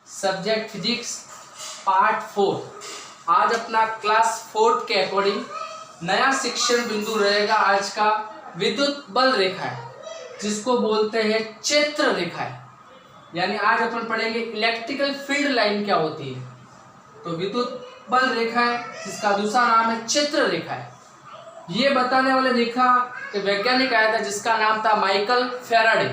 Subject physics part 4। आज अपना class 4 के अकॉर्डिंग नया शिक्षण बिंदु रहेगा। आज का विद्युत बल रेखा है, जिसको बोलते हैं क्षेत्र रेखा है। यानी आज अपन पढ़ेंगे इलेक्ट्रिकल फील्ड लाइन क्या होती है। तो विद्युत बल रेखा है, जिसका दूसरा नाम है क्षेत्र रेखा है। ये बताने वाले रेखा के वैज्ञानिक आया था, जिसका नाम था माइकल फैराडे।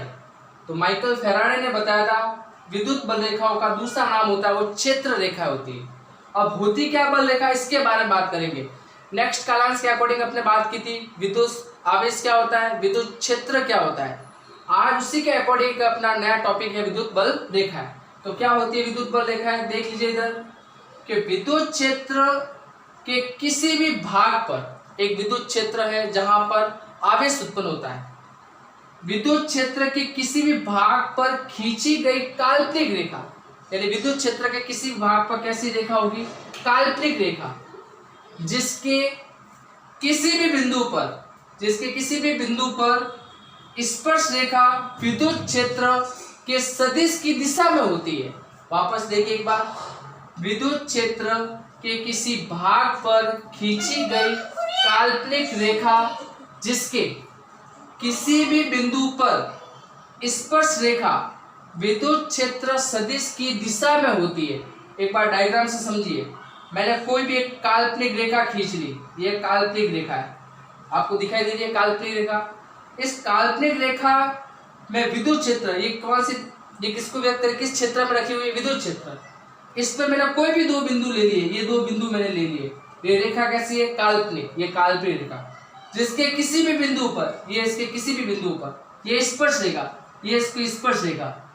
तो माइकल फैराडे ने बताया था विद्युत बल रेखाओं का दूसरा नाम होता है वो क्षेत्र रेखा होती है। अब होती क्या बल रेखा, इसके बारे में बात करेंगे। नेक्स्ट कालांश के अकॉर्डिंग अपने बात की थी विद्युत आवेश क्या होता है, विद्युत क्षेत्र क्या होता है। आज उसी के अकॉर्डिंग अपना नया टॉपिक है विद्युत बल रेखा है। तो क्या होती है विद्युत बल रेखा है, देख लीजिए इधर कि विद्युत क्षेत्र के किसी भी भाग पर एक विद्युत क्षेत्र है जहां पर आवेश उत्पन्न होता है। विद्युत क्षेत्र के किसी भी भाग पर खींची गई काल्पनिक रेखा, यानी विद्युत क्षेत्र के किसी भाग पर कैसी रेखा होगी, काल्पनिक रेखा, जिसके किसी भी बिंदु पर स्पर्श रेखा विद्युत क्षेत्र के सदिश की दिशा में होती है। वापस देखिए एक बार, विद्युत क्षेत्र के किसी भाग पर खींची गई काल्पनिक रेखा जिसके किसी भी बिंदु पर स्पर्श रेखा विद्युत क्षेत्र सदिश की दिशा में होती है। एक बार डायग्राम से समझिए। मैंने कोई भी एक काल्पनिक रेखा खींच ली, ये काल्पनिक रेखा है, आपको दिखाई दे रही है काल्पनिक रेखा। इस काल्पनिक रेखा में विद्युत क्षेत्र, ये कौन सी, ये किसको व्यक्त करे, किस क्षेत्र में रखी हुई है, विद्युत क्षेत्र। इस पर मैंने कोई भी दो बिंदु ले लिए, ये दो बिंदु मैंने ले लिए। ये रेखा कैसी है, काल्पनिक, ये काल्पनिक रेखा, जिसके किसी भी बिंदु पर, ये इसके किसी भी बिंदु पर, ये स्पर्श रेखा, ये इसकी स्पर्श रेखा,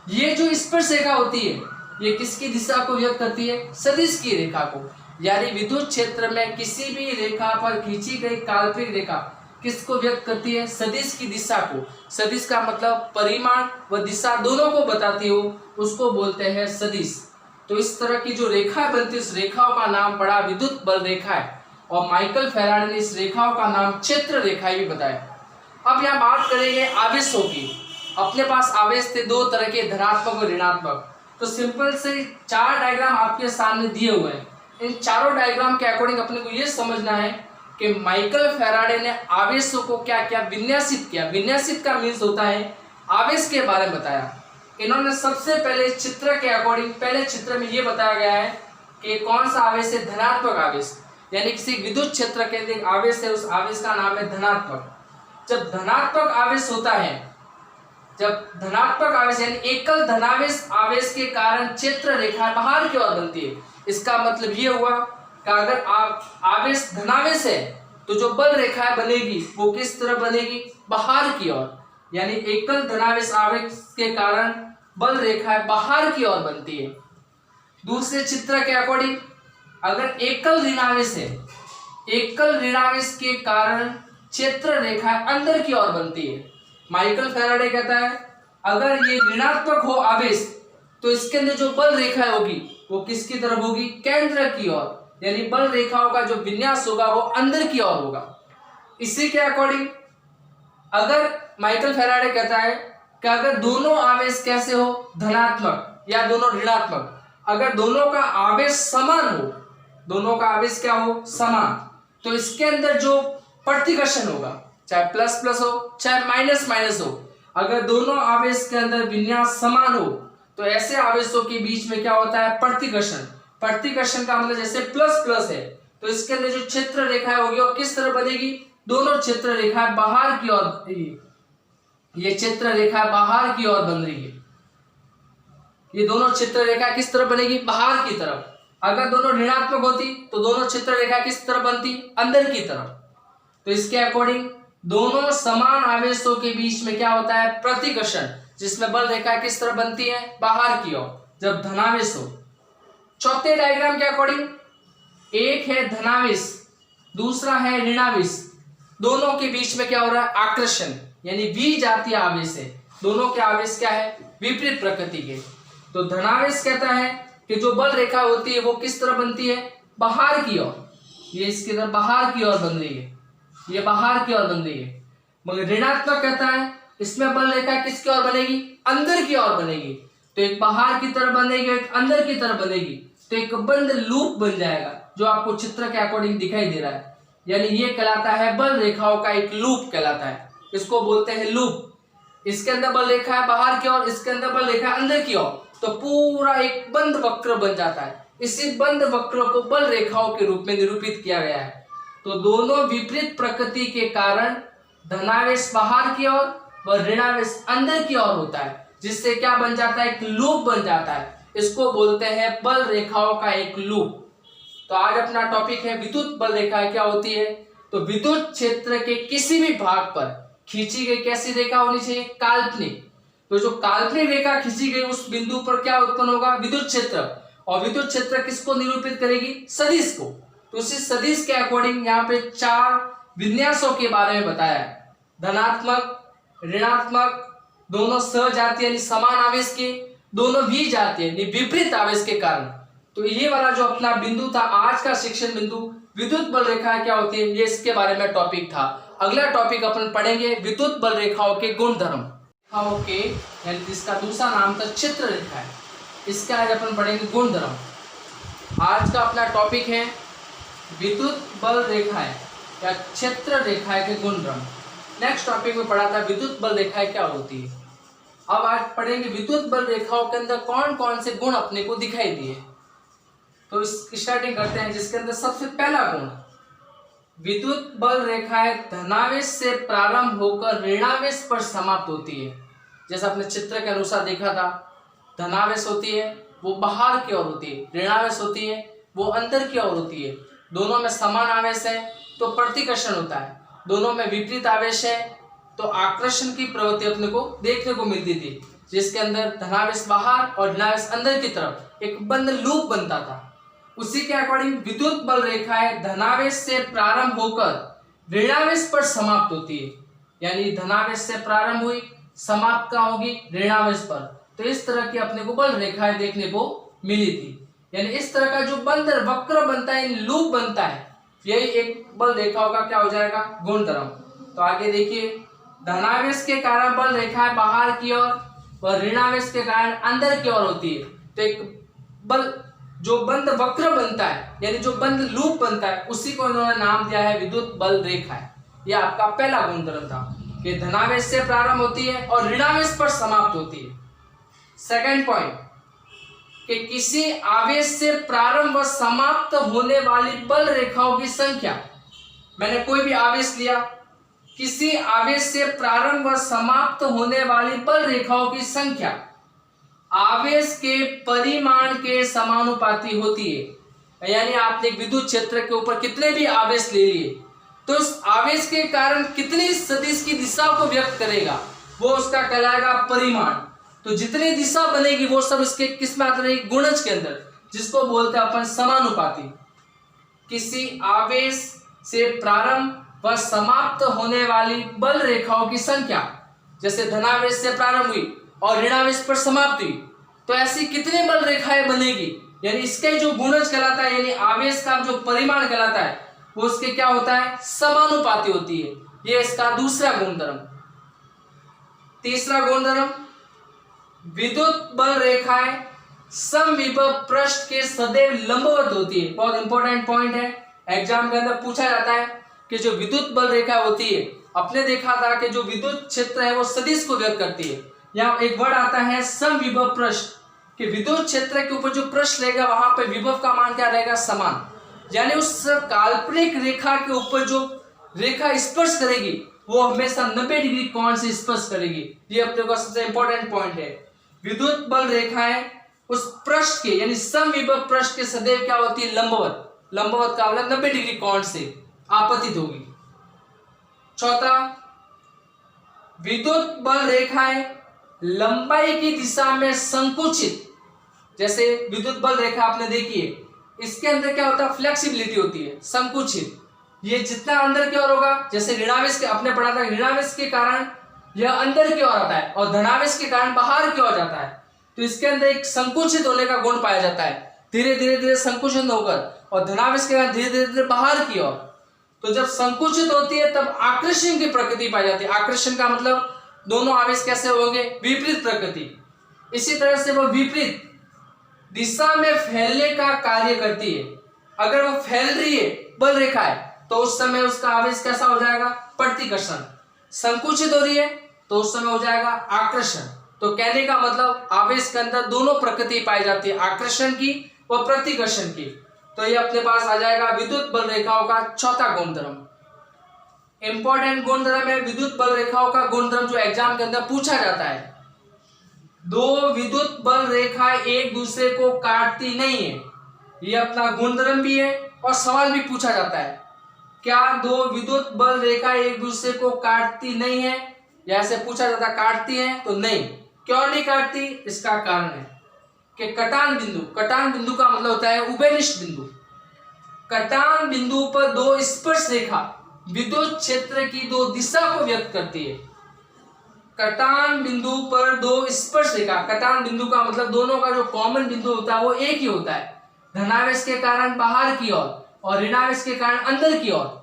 ये जो स्पर्श रेखा होती है ये किसकी दिशा को व्यक्त करती है, सदिश की रेखा को। यानी विद्युत क्षेत्र में किसी भी रेखा पर खींची गई काल्पनिक रेखा किसको व्यक्त करती है, सदिश की दिशा को। सदिश का मतलब परिमाण व दिशा दोनों को बताती हो, उसको बोलते हैं सदिश। तो इस तरह की जो रेखा बनती है, इस रेखाओं का नाम पड़ा विद्युत बल रेखा है। और माइकल फैराडे ने इस रेखाओं का नाम क्षेत्र रेखा भी बताया। अब यहाँ बात करेंगे आवेशों की। अपने पास आवेश थे दो तरह के, धनात्मक और ऋणात्मक। तो सिंपल से 4 डायग्राम आपके सामने दिए हुए हैं। इन चारों डायग्राम के अकॉर्डिंग अपने को ये समझना है कि माइकल फैराडे ने आवेशों को क्या क्या विन्यासित किया। विन्यासित का मीन्स होता है आवेश के बारे में बताया। इन्होंने सबसे पहले चित्र के अकॉर्डिंग, पहले चित्र में ये बताया गया है कि कौन सा आवेश है, धनात्मक आवेश। यानी किसी विद्युत क्षेत्र के अंदर आवेश है, उस आवेश का नाम है धनात्मक। जब धनात्मक आवेश होता है, जब धनात्मक आवेश यानी एकल धनावेश आवेश के कारण क्षेत्र रेखा बाहर की ओर बनती है। इसका मतलब ये हुआ कि अगर आवेश धनावेश है तो जो बल रेखा बनेगी वो किस तरह बनेगी, बाहर की ओर। यानी एकल धनावेश आवेश के कारण बल रेखा बाहर की ओर बनती है। दूसरे चित्र के अकॉर्डिंग अगर एकल ऋणावेश है, एकल ऋणावेश के कारण क्षेत्र रेखा अंदर की ओर बनती है। माइकल फैराडे कहता है अगर ये ऋणात्मक हो आवेश तो इसके अंदर जो बल रेखा होगी वो किसकी तरफ होगी, केंद्र की ओर। यानी बल रेखाओं का जो विन्यास होगा वो अंदर की ओर होगा। इसी के अकॉर्डिंग अगर माइकल फैराडे कहता है कि अगर दोनों आवेश कैसे हो, धनात्मक या दोनों ऋणात्मक, अगर दोनों का आवेश समान हो, दोनों का आवेश क्या हो, समान, तो इसके अंदर जो प्रतिकर्षण होगा, चाहे प्लस प्लस हो चाहे माइनस माइनस हो, अगर दोनों आवेश के अंदर विन्यास समान हो तो ऐसे आवेशों के बीच में क्या होता है, प्रतिकर्षण। प्रतिकर्षण का मतलब जैसे प्लस प्लस है तो इसके अंदर जो क्षेत्र रेखा होगी वो किस तरह बनेगी, दोनों क्षेत्र रेखा बाहर की ओर, ये क्षेत्र रेखा बाहर की ओर बन रही है। ये दोनों क्षेत्र रेखा किस तरह बनेगी, बाहर की तरफ। अगर दोनों ऋणात्मक होती तो दोनों क्षेत्र रेखा किस तरफ बनती, अंदर की तरफ। तो इसके अकॉर्डिंग दोनों समान आवेशों के बीच में क्या होता है, प्रतिकर्षण, जिसमें बल रेखा किस तरह बनती है, बाहर की ओर, जब धनावेश हो। चौथे डायग्राम के अकॉर्डिंग एक है धनावेश, दूसरा है ऋणावेश। दोनों के बीच में क्या हो रहा है, आकर्षण, यानी विजातीय आवेश है। दोनों के आवेश क्या है, विपरीत प्रकृति के। तो धनावेश कहता है कि जो बल रेखा होती है वो किस तरह बनती है, बाहर की ओर। ये इसकी तरफ बाहर की ओर बन रही है, ये बाहर की ओर बन रही है। मगर ऋणात्मक कहता है इसमें बल रेखा किसकी ओर बनेगी, अंदर की ओर बनेगी। तो एक बाहर की तरफ बनेगी, एक अंदर की तरफ बनेगी, तो एक बंद लूप बन जाएगा जो आपको चित्र के अकॉर्डिंग दिखाई दे रहा है। यानी ये कहलाता है बल रेखाओं का एक लूप कहलाता है, इसको बोलते हैं लूप। इसके अंदर बल रेखा है बाहर की ओर, इसके अंदर बल रेखा है अंदर की ओर, तो पूरा एक बंद वक्र बन जाता है। इसी बंद वक्र को बल रेखाओं के रूप में निरूपित किया गया है। तो दोनों विपरीत प्रकृति के कारण धनावेश बाहर की ओर व ऋणावेश अंदर की ओर होता है, जिससे क्या बन जाता है, एक लूप बन जाता है। इसको बोलते हैं बल रेखाओं का एक लूप। तो आज अपना टॉपिक है विद्युत बल रेखाएं क्या होती है। तो विद्युत क्षेत्र के किसी भी भाग पर खींची गई कैसी रेखा होनी चाहिए, काल्पनिक। तो जो काल्पनिक रेखा खींची गई उस बिंदु पर क्या उत्पन्न होगा, विद्युत क्षेत्र। और विद्युत क्षेत्र किसको निरूपित करेगी, सदिश को। तो उसी सदिश के अकॉर्डिंग यहाँ पे 4 विन्यासों के बारे में बताया है। धनात्मक, ऋणात्मक, दोनों सहजातीय यानी समान आवेश के, दोनों विजातीय यानी विपरीत आवेश के कारण। तो ये वाला जो अपना बिंदु था आज का शिक्षण बिंदु, विद्युत बल रेखा क्या होती है, ये इसके बारे में टॉपिक था। अगला टॉपिक अपन पढ़ेंगे विद्युत बल रेखाओं के गुणधर्म। रेखाओं के यानी इसका दूसरा नाम था चित्र रेखा है, इसका आज अपन पढ़ेंगे गुणधर्म। आज का अपना टॉपिक है विद्युत बल रेखाएं या क्षेत्र रेखाएं के गुणधर्म। नेक्स्ट टॉपिक में पढ़ा था विद्युत बल रेखाएं क्या होती है। अब आज पढ़ेंगे विद्युत बल रेखाओं के अंदर कौन कौन से गुण अपने को दिखाई दिए। तो स्टार्टिंग करते हैं, जिसके अंदर सबसे पहला गुण, विद्युत बल रेखाएं धनावेश से प्रारंभ होकर ऋणावेश पर समाप्त होती है। जैसा अपने चित्र के अनुसार देखा था, धनावेश होती है वो बाहर की ओर होती है, ऋणावेश होती है वो अंदर की ओर होती है। दोनों में समान आवेश है तो प्रतिकर्षण होता है, दोनों में विपरीत आवेश है तो आकर्षण की प्रवृत्ति अपने को देखने को मिलती थी, जिसके अंदर धनावेश बाहर और ऋणावेश अंदर की तरफ एक बंद लूप बनता था। उसी के अकॉर्डिंग विद्युत बल रेखाएं धनावेश से प्रारंभ होकर ऋणावेश पर समाप्त होती है। यानी धनावेश से प्रारंभ हुई, समाप्त कहाँ होगी, ऋणावेश पर। तो इस तरह की अपने को बल रेखाएं देखने को मिली थी। यानी इस तरह का जो बंद वक्र बनता है, लूप बनता है, यही एक बल रेखाओं का क्या हो जाएगा, गुणधर्म। तो आगे देखिए, धनावेश के कारण बल रेखाएं बाहर की ओर व ऋणावेश के कारण अंदर की ओर होती है। तो एक बल जो बंद वक्र बनता है यानी जो बंद लूप बनता है, उसी को इन्होंने नाम दिया है विद्युत बल रेखा है। यह आपका पहला गुणधर्म था कि धनावेश से प्रारंभ होती है और ऋणावेश पर समाप्त होती है। सेकंड पॉइंट कि किसी आवेश से प्रारंभ व समाप्त होने वाली बल रेखाओं की संख्या, मैंने कोई भी आवेश लिया, किसी आवेश से प्रारंभ व समाप्त होने वाली बल रेखाओं की संख्या आवेश के परिमाण के समानुपाती होती है। यानी आपने एक विद्युत क्षेत्र के ऊपर कितने भी आवेश ले लिए तो उस आवेश के कारण कितनी सदिश की दिशा को व्यक्त करेगा वो उसका कहलाएगा परिमाण। तो जितनी दिशा बनेगी वो सब इसके किस में आता रहेगी, गुणज के अंदर, जिसको बोलते हैं अपन समानुपाती। किसी आवेश से प्रारंभ व समाप्त होने वाली बल रेखाओं की संख्या, जैसे धनावेश से प्रारंभ हुई और ऋणावेश पर समाप्त हुई, तो ऐसी कितनी बल रेखाएं बनेगी, यानी इसके जो गुणज कहलाता है यानी आवेश का जो परिमाण कहलाता है वो उसके क्या होता है, समानुपाती होती है। ये इसका दूसरा गुणधर्म। तीसरा गुणधर्म, विद्युत बल रेखाएं समविभव पृष्ठ के सदैव लंबवत होती है। बहुत इंपॉर्टेंट पॉइंट है, एग्जाम के अंदर पूछा जाता है कि जो विद्युत बल रेखा होती है, अपने देखा था कि जो विद्युत क्षेत्र है वो सदिश को व्यक्त करती है। यहाँ एक वर्ड आता है समविभव पृष्ठ, कि विद्युत क्षेत्र के ऊपर जो पृष्ठ रहेगा वहां पे विभव का मान क्या रहेगा, समान। यानी उस काल्पनिक रेखा के ऊपर जो रेखा स्पर्श करेगी वो हमेशा 90 डिग्री कोण से स्पर्श करेगी। ये अपने को सबसे इंपॉर्टेंट पॉइंट है। विद्युत बल रेखाएं उस पृष्ठ के यानी समविभव पृष्ठ के सदैव क्या होती है, लंबवत। लंबवत का मतलब 90 डिग्री कोण से आपतित होगी। चौथा, विद्युत बल रेखाएं लंबाई की दिशा में संकुचित, जैसे विद्युत बल रेखा आपने देखी है, इसके अंदर क्या होता है, फ्लेक्सिबिलिटी होती है, संकुचित। ये जितना अंदर की ओर होगा, जैसे ऋणावेश के अपने पढ़ा था, ऋणावेश के कारण यह अंदर की ओर आता है और धनावेश के कारण बाहर की ओर जाता है। तो इसके अंदर एक संकुचित होने का गुण पाया जाता है, धीरे धीरे धीरे संकुचित होकर, और धनावेश के कारण धीरे धीरे धीरे बाहर की ओर। तो जब संकुचित होती है तब आकर्षण की प्रकृति पाई जाती है। आकर्षण का मतलब दोनों आवेश कैसे होंगे, विपरीत प्रकृति। इसी तरह से वह विपरीत दिशा में फैलने का कार्य करती है। अगर वो फैल रही है बल रेखा है तो उस समय उसका आवेश कैसा हो जाएगा, प्रतिकर्षण। संकुचित हो रही है तो उस समय हो जाएगा आकर्षण। तो कहने का मतलब आवेश के अंदर दोनों प्रकृति पाई जाती है, आकर्षण की व प्रतिकर्षण की। तो ये अपने पास आ जाएगा विद्युत बल रेखाओं का चौथा गुणधर्म। इंपॉर्टेंट गुणधर्म है विद्युत बल रेखाओं का गुणधर्म जो एग्जाम के अंदर पूछा जाता है। दो विद्युत बल रेखाएं एक दूसरे को काटती नहीं है, ये अपना गुणधर्म भी है और सवाल भी पूछा जाता है। क्या दो विद्युत बल रेखाएं एक दूसरे को काटती नहीं है, जैसे पूछा जाता काटती है तो नहीं। क्यों नहीं काटती, इसका कारण है कि कटान बिंदु का मतलब होता है उभयनिष्ठ बिंदु। कटान बिंदु पर दो स्पर्श रेखा विद्युत क्षेत्र की दो दिशा को व्यक्त करती है। कटान बिंदु पर दो स्पर्श रेखा, कटान बिंदु का मतलब दोनों का जो कॉमन बिंदु होता है वो एक ही होता है, धनावेश के कारण बाहर की ओर और ऋणावेश के कारण अंदर की ओर।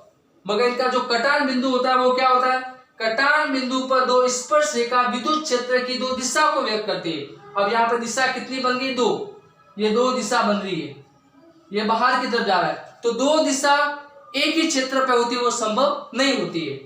मगर इनका जो कटान बिंदु होता है वो क्या होता है, कटान बिंदु पर दो स्पर्श रेखा विद्युत क्षेत्र की दो दिशा को व्यक्त करती है। अब यहाँ पर दिशा कितनी बन गई, दो, ये दो दिशा बन रही है, ये बाहर की तरफ जा रहा है। तो दो दिशा एक ही क्षेत्र पर होती है वो संभव नहीं होती है।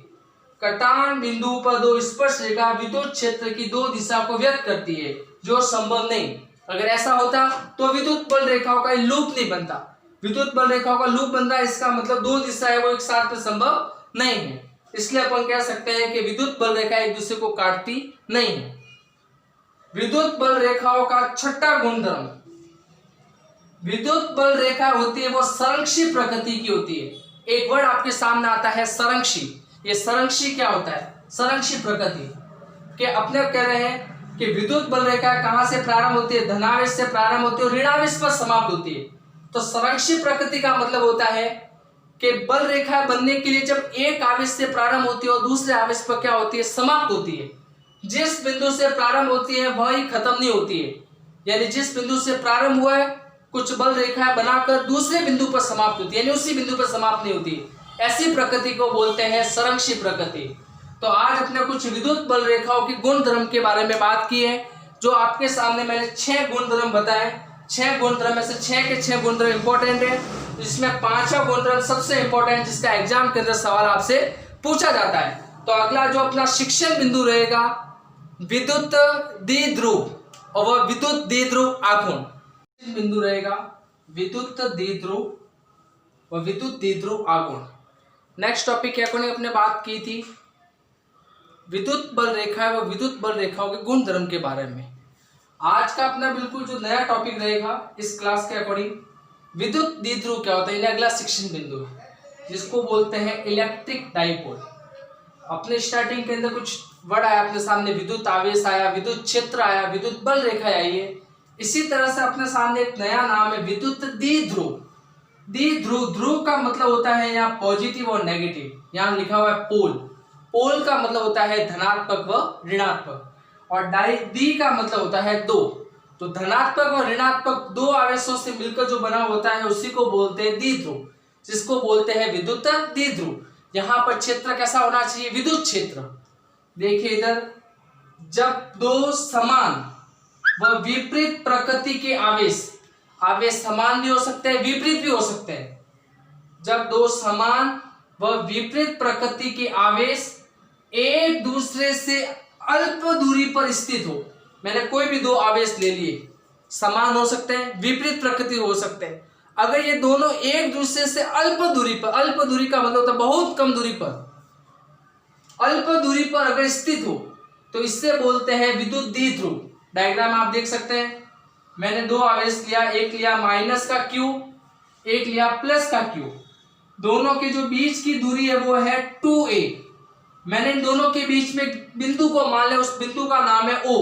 कटान बिंदु पर दो स्पर्श रेखा विद्युत क्षेत्र की दो दिशा को व्यक्त करती है जो संभव नहीं। अगर ऐसा होता तो विद्युत बल रेखाओं का लूप नहीं बनता। विद्युत बल रेखाओं का लूप बनता है, इसका मतलब दो दिशा है वो एक साथ में संभव नहीं है। इसलिए अपन कह सकते हैं कि विद्युत बल रेखा एक दूसरे को काटती नहीं है। विद्युत बल रेखाओं का छठा गुणधर्म, विद्युत बल रेखा होती है वो संरक्षी प्रकृति की होती है। एक वर्ड आपके सामने आता है संरक्षी। ये संरक्षी क्या होता है, संरक्षी प्रकृति के अपने कह रहे हैं कि विद्युत बल रेखा कहां से प्रारंभ होती है, धनावेश से प्रारंभ होती है और ऋणावेश पर समाप्त होती है। तो संरक्षी प्रकृति का मतलब होता है कि बल रेखा बनने के लिए जब एक आवेश से प्रारंभ होती है और दूसरे आवेश पर क्या होती है, समाप्त होती है। जिस बिंदु से प्रारंभ होती है वही खत्म नहीं होती है, यानी जिस बिंदु से प्रारंभ हुआ है कुछ बल रेखाएं बनाकर दूसरे बिंदु पर समाप्त होती है, यानी उसी बिंदु पर समाप्त नहीं होती। ऐसी प्रकृति को बोलते हैं संरक्षी प्रकृति। तो आज अपने कुछ विद्युत बल रेखाओं के गुणधर्म के बारे में बात की है, जो आपके सामने मैंने 6 गुणधर्म बताए। 6 गुणधर्म में से 6 के 6 गुणधर्म इंपॉर्टेंट है, जिसमें 5वां गुणधर्म सबसे इंपॉर्टेंट, जिसका एग्जाम के अंदर सवाल आपसे पूछा जाता है। तो अगला जो अपना शिक्षण बिंदु रहेगा विद्युत द्विध्रुव, और वह विद्युत द्विध्रुव आघूर्ण बिंदु रहेगा, विद्युत द्विध्रुव व विद्युत द्विध्रुव आघूर्ण। नेक्स्ट टॉपिक के अपन ने अपने बात की थी विद्युत बल रेखा व विद्युत बल रेखाओं के गुणधर्म के बारे में। आज का अपना बिल्कुल जो नया टॉपिक रहेगा इस क्लास के अकॉर्डिंग, विद्युत द्विध्रुव क्या होता है, अगला शिक्षण बिंदु है, जिसको बोलते हैं इलेक्ट्रिक डाइपोल। अपने स्टार्टिंग के अंदर कुछ वर्ड आया अपने सामने, विद्युत आवेश आया, विद्युत क्षेत्र आया, विद्युत बल रेखा आई है। इसी तरह से अपने सामने एक नया नाम है विद्युत द्विध्रुव। द्विध्रुव, ध्रुव का मतलब होता है यहाँ पॉजिटिव और नेगेटिव, यहाँ लिखा हुआ है पोल। पोल का मतलब होता है धनात्मक व ऋणात्मक, और द्वि का मतलब होता है दो। तो धनात्मक और ऋणात्मक दो आवेशों से मिलकर जो बना होता है उसी को बोलते हैं द्विध्रुव, जिसको बोलते हैं विद्युत द्विध्रुव। यहाँ पर क्षेत्र कैसा होना चाहिए, विद्युत क्षेत्र। देखिए इधर, जब दो समान व विपरीत प्रकृति के आवेश, आवेश समान भी हो सकते हैं विपरीत भी हो सकते हैं, जब दो समान व विपरीत प्रकृति के आवेश एक दूसरे से अल्प दूरी पर स्थित हो। मैंने कोई भी दो आवेश ले लिए, समान हो सकते हैं विपरीत प्रकृति हो सकते हैं, अगर ये दोनों एक दूसरे से अल्प दूरी पर, अल्प दूरी का मतलब होता है बहुत कम दूरी पर, अल्प दूरी पर अगर स्थित हो तो इससे बोलते हैं विद्युत द्विध्रुव। डायग्राम आप देख सकते हैं, मैंने दो आवेश लिया, एक लिया माइनस का क्यू, एक लिया प्लस का क्यू। दोनों के जो बीच की दूरी है वो है 2a। मैंने इन दोनों के बीच में बिंदु को मान लिया, उस बिंदु का नाम है O।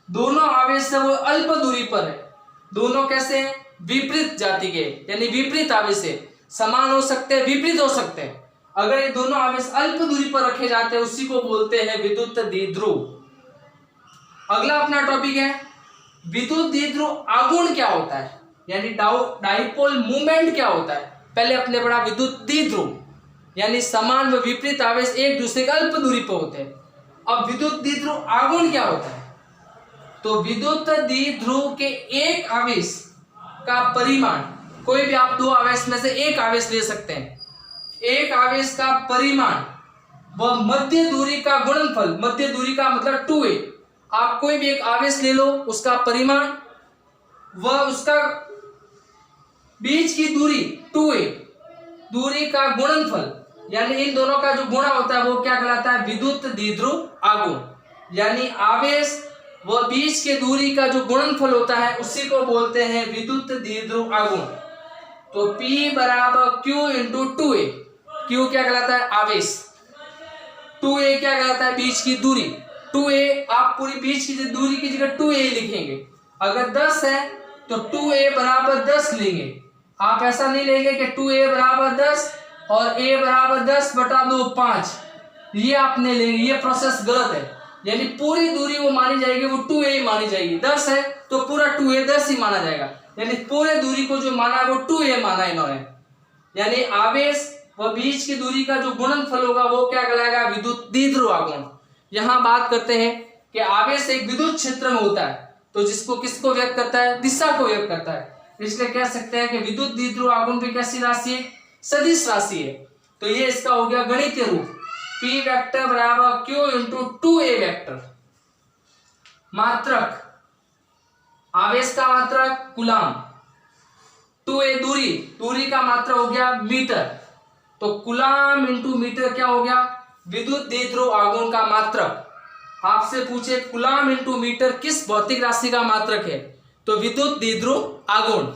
दोनों आवेश है वो अल्प दूरी पर है। दोनों कैसे हैं, विपरीत जाति के, यानी विपरीत आवेश है, समान हो सकते हैं विपरीत हो सकते हैं। अगर ये दोनों आवेश अल्प दूरी पर रखे जाते हैं उसी को बोलते हैं विद्युत द्विध्रुव। अगला अपना टॉपिक है विद्युत द्विध्रुव आघूर्ण क्या होता है, यानी डाइपोल मूवमेंट क्या होता है। पहले अपने पढ़ा विद्युत द्विध्रुव, यानी समान व विपरीत आवेश एक दूसरे के अल्प दूरी पर होते हैं। अब विद्युत द्विध्रुव आघूर्ण क्या होता है, तो विद्युत द्विध्रुव के एक आवेश का परिमाण, कोई भी आप दो आवेश में से एक आवेश ले सकते हैं, एक आवेश का परिमाण वह मध्य दूरी का गुणनफल, मध्य दूरी का मतलब 2a, आप कोई भी एक आवेश ले लो, उसका परिमाण वह उसका बीच की दूरी 2a, दूरी का गुणनफल, यानी इन दोनों का जो गुणा होता है वो क्या कहलाता है, विद्युत द्विध्रुव आघूर्ण। यानी आवेश व बीच के दूरी का जो गुणनफल होता है उसी को बोलते हैं विद्युत द्विध्रुव आघूर्ण। तो P बराबर Q इंटू 2a, Q क्या कहलाता है, आवेश, 2a क्या कहलाता है, बीच की दूरी, 2a आप पूरी बीच की दूरी की जगह 2a लिखेंगे। अगर 10 है तो 2a बराबर 10 लेंगे, आप ऐसा नहीं लेंगे कि 2a बराबर 10 और a बराबर 10 बटा 2 5, ये आपने लेंगे, ये प्रोसेस गलत है। यानी पूरी दूरी वो मानी जाएगी वो 2a ही मानी जाएगी, 10 है तो पूरा 2a 10 ही माना जाएगा, यानी पूरे दूरी को जो माना है वो 2a माना इन्होंने। यानी आवेश व बीच की दूरी का जो गुणनफल होगा वो क्या कहलाएगा, विद्युत द्विध्रुव आघूर्ण। यहाँ बात करते हैं कि आवेश एक विद्युत क्षेत्र में होता है, तो जिसको किसको व्यक्त करता है, दिशा को व्यक्त करता है, इसलिए कह सकते हैं कि विद्युत द्विध्रुव आघूर्ण भी कैसी राशि है, सदिश राशि है। तो ये इसका हो गया गणितीय रूप, P वेक्टर बराबर Q इंटू 2a वेक्टर। मात्रक, आवेश का मात्रक कूलाम, 2a दूरी, दूरी का मात्रक हो गया मीटर, तो कूलाम इंटू मीटर क्या हो गया, विद्युत द्विध्रुव आघूर्ण का मात्रक। आपसे पूछे कूलाम इंटू मीटर किस भौतिक राशि का मात्रक है, तो विद्युत द्विध्रुव आघूर्ण।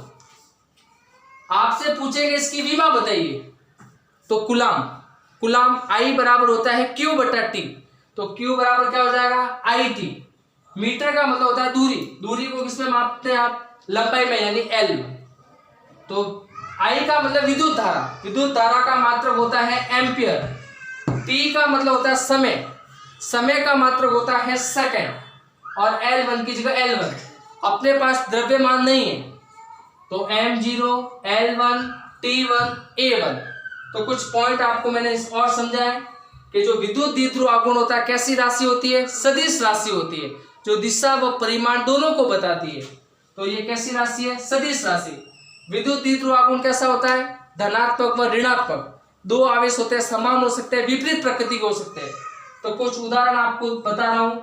आपसे पूछेंगे इसकी विभव बताइए, तो कूलाम, कूलाम I बराबर होता है Q बटा T, तो Q बराबर क्या हो जाएगा, IT। मीटर का मतलब होता है दूरी, दूरी को किसमें मापते हैं आप, लंबाई में, यानी L। तो I का मतलब विद्युत धारा, विद्युत धारा का मात्रक होता है एम्पियर। T का मतलब होता है समय, समय का मात्रक होता है सेकंड, और L1 की जगह L1। अपने पास द्रव्यमान नहीं है तो M0, L1, T1, A1। तो कुछ पॉइंट आपको मैंने और समझाया कि जो विद्युत द्विध्रुव आघूर्ण होता है कैसी राशि होती है, सदिश राशि होती है, जो दिशा व परिमाण दोनों को बताती है। तो ये कैसी राशि है, सदिश राशि। विद्युत द्विध्रुव आघूर्ण कैसा होता है, धनात्मक व ऋणात्मक, दो आवेश होते हैं, समान हो सकते हैं, विपरीत प्रकृति के हो सकते हैं। तो कुछ उदाहरण आपको बता रहा हूं,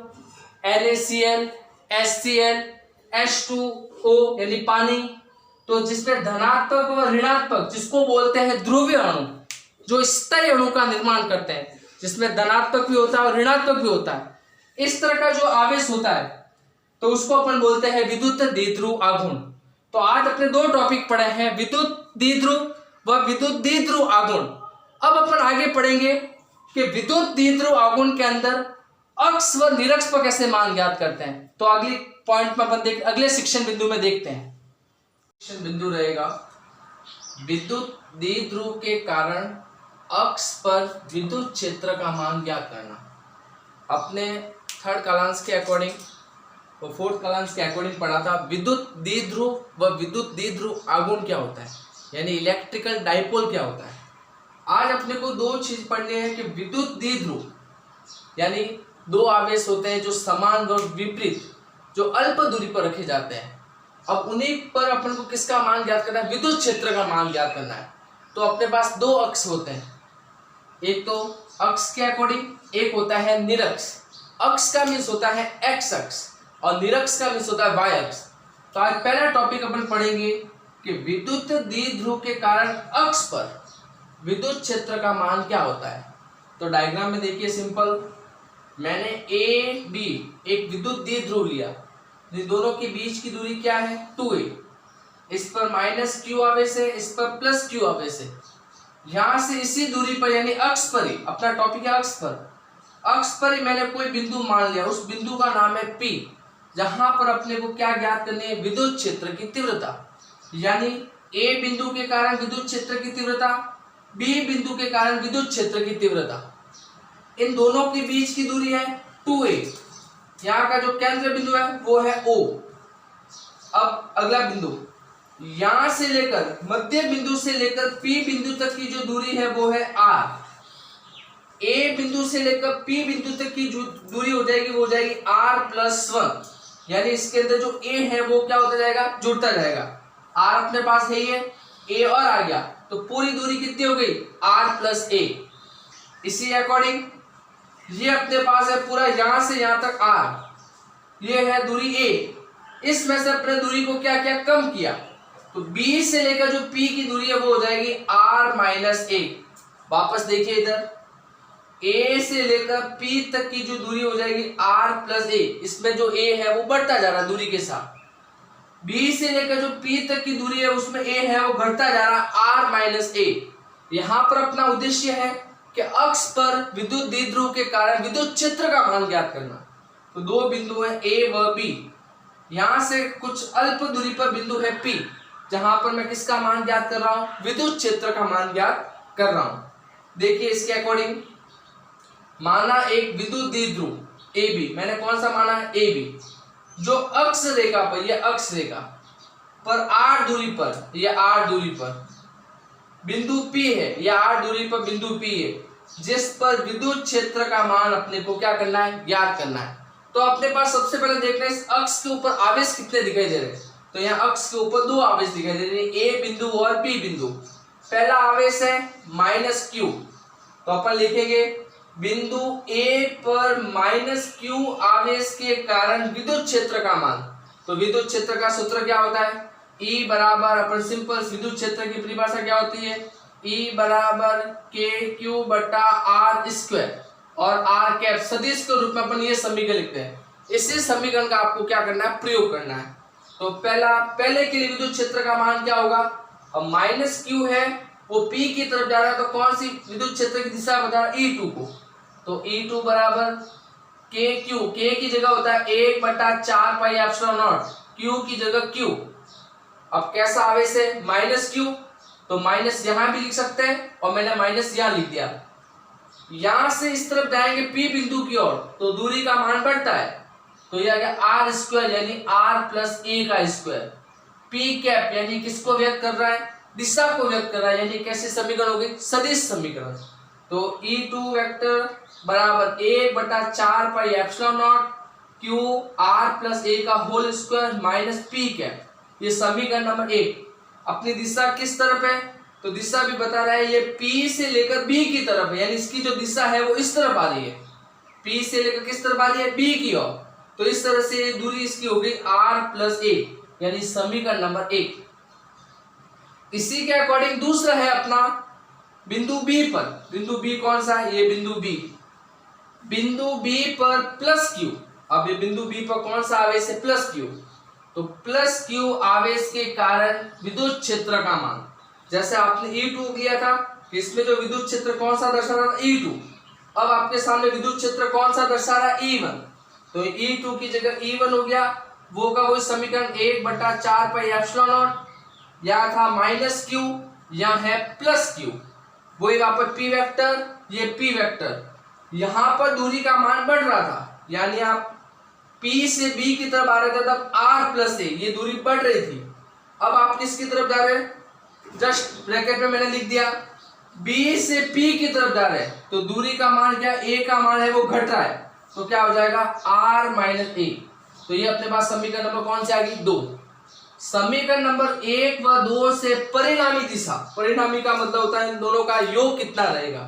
NaCl, HCl, H2O यानी पानी, तो जिसमें धनात्मक व ऋणात्मक, जिसको बोलते हैं ध्रुवीय अणु, जो स्थायी अणु का निर्माण करते हैं, जिसमें धनात्मक भी होता है और ऋणात्मक भी होता है, इस तरह का जो आवेश होता है तो उसको अपन बोलते हैं विद्युत द्विध्रुव आघूर्ण। तो आज अपने दो टॉपिक पढ़े हैं, विद्युत द्विध्रुव व विद्युत द्विध्रुव आघूर्ण। अब अपन आगे पढ़ेंगे कि विद्युत द्विध्रुव आघूर्ण के अंदर अक्ष व निरक्ष पर कैसे मान ज्ञात करते हैं। तो अगली पॉइंट में अपन अगले शिक्षण बिंदु में देखते हैं। शिक्षण बिंदु रहेगा विद्युत द्विध्रुव के कारण अक्ष पर विद्युत क्षेत्र का मान ज्ञात करना। अपने थर्ड कालांश के अकॉर्डिंग और फोर्थ कालांश के अकॉर्डिंग पढ़ा था विद्युत द्विध्रुव व विद्युत द्विध्रुव आघूर्ण क्या होता है, यानी इलेक्ट्रिकल डाइपोल क्या होता है। आज अपने को दो चीज पढ़नी है कि विद्युत द्विध्रुव यानी दो आवेश होते हैं जो समान व विपरीत, जो अल्प दूरी पर रखे जाते हैं। अब उन्हीं पर अपन को किसका मान ज्ञात करना है, विद्युत क्षेत्र का मान ज्ञात करना है। तो अपने पास दो अक्ष होते हैं, एक तो अक्ष के अकॉर्डिंग, एक होता है निरक्ष। अक्ष का मीन्स होता है एक्स अक्ष और निरक्ष का मीन्स होता है वाई अक्ष। तो आज पहला टॉपिक अपन पढ़ेंगे कि विद्युत द्विध्रुव के कारण अक्ष पर विद्युत क्षेत्र का मान क्या होता है। तो डायग्राम में देखिए, सिंपल, मैंने ए बी एक विद्युत द्विध्रुव लिया, दोनों के बीच की दूरी क्या है, 2a। इस पर माइनस क्यू आवेश है, इस पर प्लस क्यू आवेश है। यहां से इसी दूरी पर यानी अक्ष पर ही, अपना टॉपिक है अक्ष पर ही मैंने कोई बिंदु मान लिया, उस बिंदु का नाम है P, जहां पर अपने को क्या ज्ञात करनी है, विद्युत क्षेत्र की तीव्रता। यानी A बिंदु के कारण विद्युत क्षेत्र की तीव्रता, B बिंदु के कारण विद्युत क्षेत्र की तीव्रता। इन दोनों के बीच की दूरी है 2a। यहाँ का जो केंद्र बिंदु है वो है O। अब अगला बिंदु, यहां से लेकर मध्य बिंदु से लेकर P बिंदु तक की जो दूरी है वो है R। A बिंदु से लेकर P बिंदु तक की जो दूरी हो जाएगी वो हो जाएगी R+1। यानी इसके अंदर जो a है वो क्या होता जाएगा, जुड़ता जाएगा। r अपने पास है ये a और आ गया, तो पूरी दूरी कितनी हो गई, r प्लस a। इसी अकॉर्डिंग ये अपने पास है पूरा यहां से यहां तक r, ये है दूरी a। इसमें से अपने दूरी को क्या किया, कम किया, तो b से लेकर जो p की दूरी है वो हो जाएगी r माइनस a। वापस देखिए इधर, a से लेकर p तक की जो दूरी हो जाएगी r प्लस a। इसमें जो a है वो बढ़ता जा रहा है दूरी के साथ। b से लेकर जो p तक की दूरी है उसमें a है वो घटता जा रहा है r माइनस a। यहां पर अपना उद्देश्य है कि अक्ष पर विद्युत द्विध्रुव के कारण विद्युत क्षेत्र का मान ज्ञात करना। तो दो बिंदु है a व b, यहां से कुछ अल्प दूरी पर बिंदु है p, जहां पर मैं किसका मान ज्ञात कर रहा हूं, विद्युत क्षेत्र का मान ज्ञात कर रहा हूं। देखिए इसके अकॉर्डिंग, माना एक विद्युत द्विध्रुव AB, मैंने कौन सा माना है, AB, जो अक्ष रेखा पर, यह अक्ष रेखा पर r दूरी पर, यह r दूरी पर बिंदु P है, यह r दूरी पर बिंदु P है, जिस पर विद्युत क्षेत्र का मान अपने को क्या करना है, ज्ञात करना है। तो अपने पास सबसे पहले देखना है इस अक्ष के ऊपर आवेश कितने दिखाई दे रहे हैं। तो यहाँ अक्ष के ऊपर दो आवेश दिखाई दे रहे हैं, A बिंदु और B बिंदु। पहला आवेश है माइनस Q, तो अपन लिखेंगे बिंदु A पर माइनस Q आवेश के कारण विद्युत क्षेत्र का मान। तो विद्युत क्षेत्र का सूत्र क्या होता है, E बराबर, अपन सिंपल विद्युत क्षेत्र की परिभाषा क्या होती है, E बराबर KQ बटा R स्क्वायर, और R कैप सदिश के रूप में अपन ये समीकरण लिखते हैं। इसी समीकरण का आपको क्या करना है, प्रयोग करना है। तो पहले के लिए विद्युत क्षेत्र का मान क्या होगा, अब माइनस Q है वो P की तरफ जा रहा है, तो कौन सी विद्युत क्षेत्र की दिशा बता रहा है, E2 को। तो E2 बराबर KQ, K की जगह होता है 1/4 पाई एप्सिलॉन नॉट, Q की जगह Q। अब कैसा आवेश है, माइनस Q, तो माइनस यहां भी लिख सकते हैं, और मैंने माइनस यहां लिख दिया। यहां से इस तरफ जाएंगे P बिंदु की ओर, तो दूरी का मान बढ़ता है, तो यह आ गया r स्क्वायर यानी r प्लस a का स्क्वायर। P कैप यानी किसको व्यक्त कर रहा है, दिशा को व्यक्त कर रहा है, यानी कैसे समीकरण हो गई, सदिश समीकरण। तो E2 वेक्टर बराबर 1/4 pi epsilon naught Q r plus a का whole square minus P cap, ये समीकरण नंबर 1। अपनी दिशा किस तरफ है, तो दिशा भी बता रहा है, ये P से लेकर B की तरफ है, यानी इसकी जो दिशा है वो इस तरफ आ रही है, P से लेकर किस तरफ आ रही है, B की ओर। तो इस तरह से दूरी इसकी हो गई r प्लस a, यानी समीकरण नंबर 1। इसी के अकॉर्डिंग दूसरा है अपना बिंदु B पर। बिंदु B कौन सा है, ये बिंदु B। बिंदु B पर प्लस Q, अब ये बिंदु B पर कौन सा आवेश है, प्लस Q। तो प्लस Q आवेश के कारण विद्युत क्षेत्र का मान, जैसे आपने E2 लिया था, इसमें जो विद्युत क्षेत्र कौन सा दर्शा रहा था, E2। अब आपके सामने विद्युत क्षेत्र कौन सा दर्शा रहा है, E1। तो E2 की जगह E1 हो गया, वो का वो समीकरण 1/4 पाई एप्सिलॉन नॉट, यहाँ था माइनस Q, यहाँ है प्लस Q, वही वहां पर P वेक्टर, ये P वेक्टर। यहाँ पर दूरी का मान बढ़ रहा था, यानी आप P से B की तरफ आ रहे थे तब R प्लस a, ये दूरी बढ़ रही थी। अब आप किसकी तरफ जा रहे हैं, जस्ट ब्रैकेट में मैंने लिख दिया, B से P की तरफ जा रहे हैं, तो दूरी का मान क्या, a का मान है वो घट रहा है, तो क्या हो जाएगा r माइनस a। तो ये अपने पास समीकरण नंबर कौन सी आ गई, 2। समीकरण नंबर 1 व 2 से परिणामी दिशा, परिणामी का मतलब होता है इन दोनों का योग कितना रहेगा।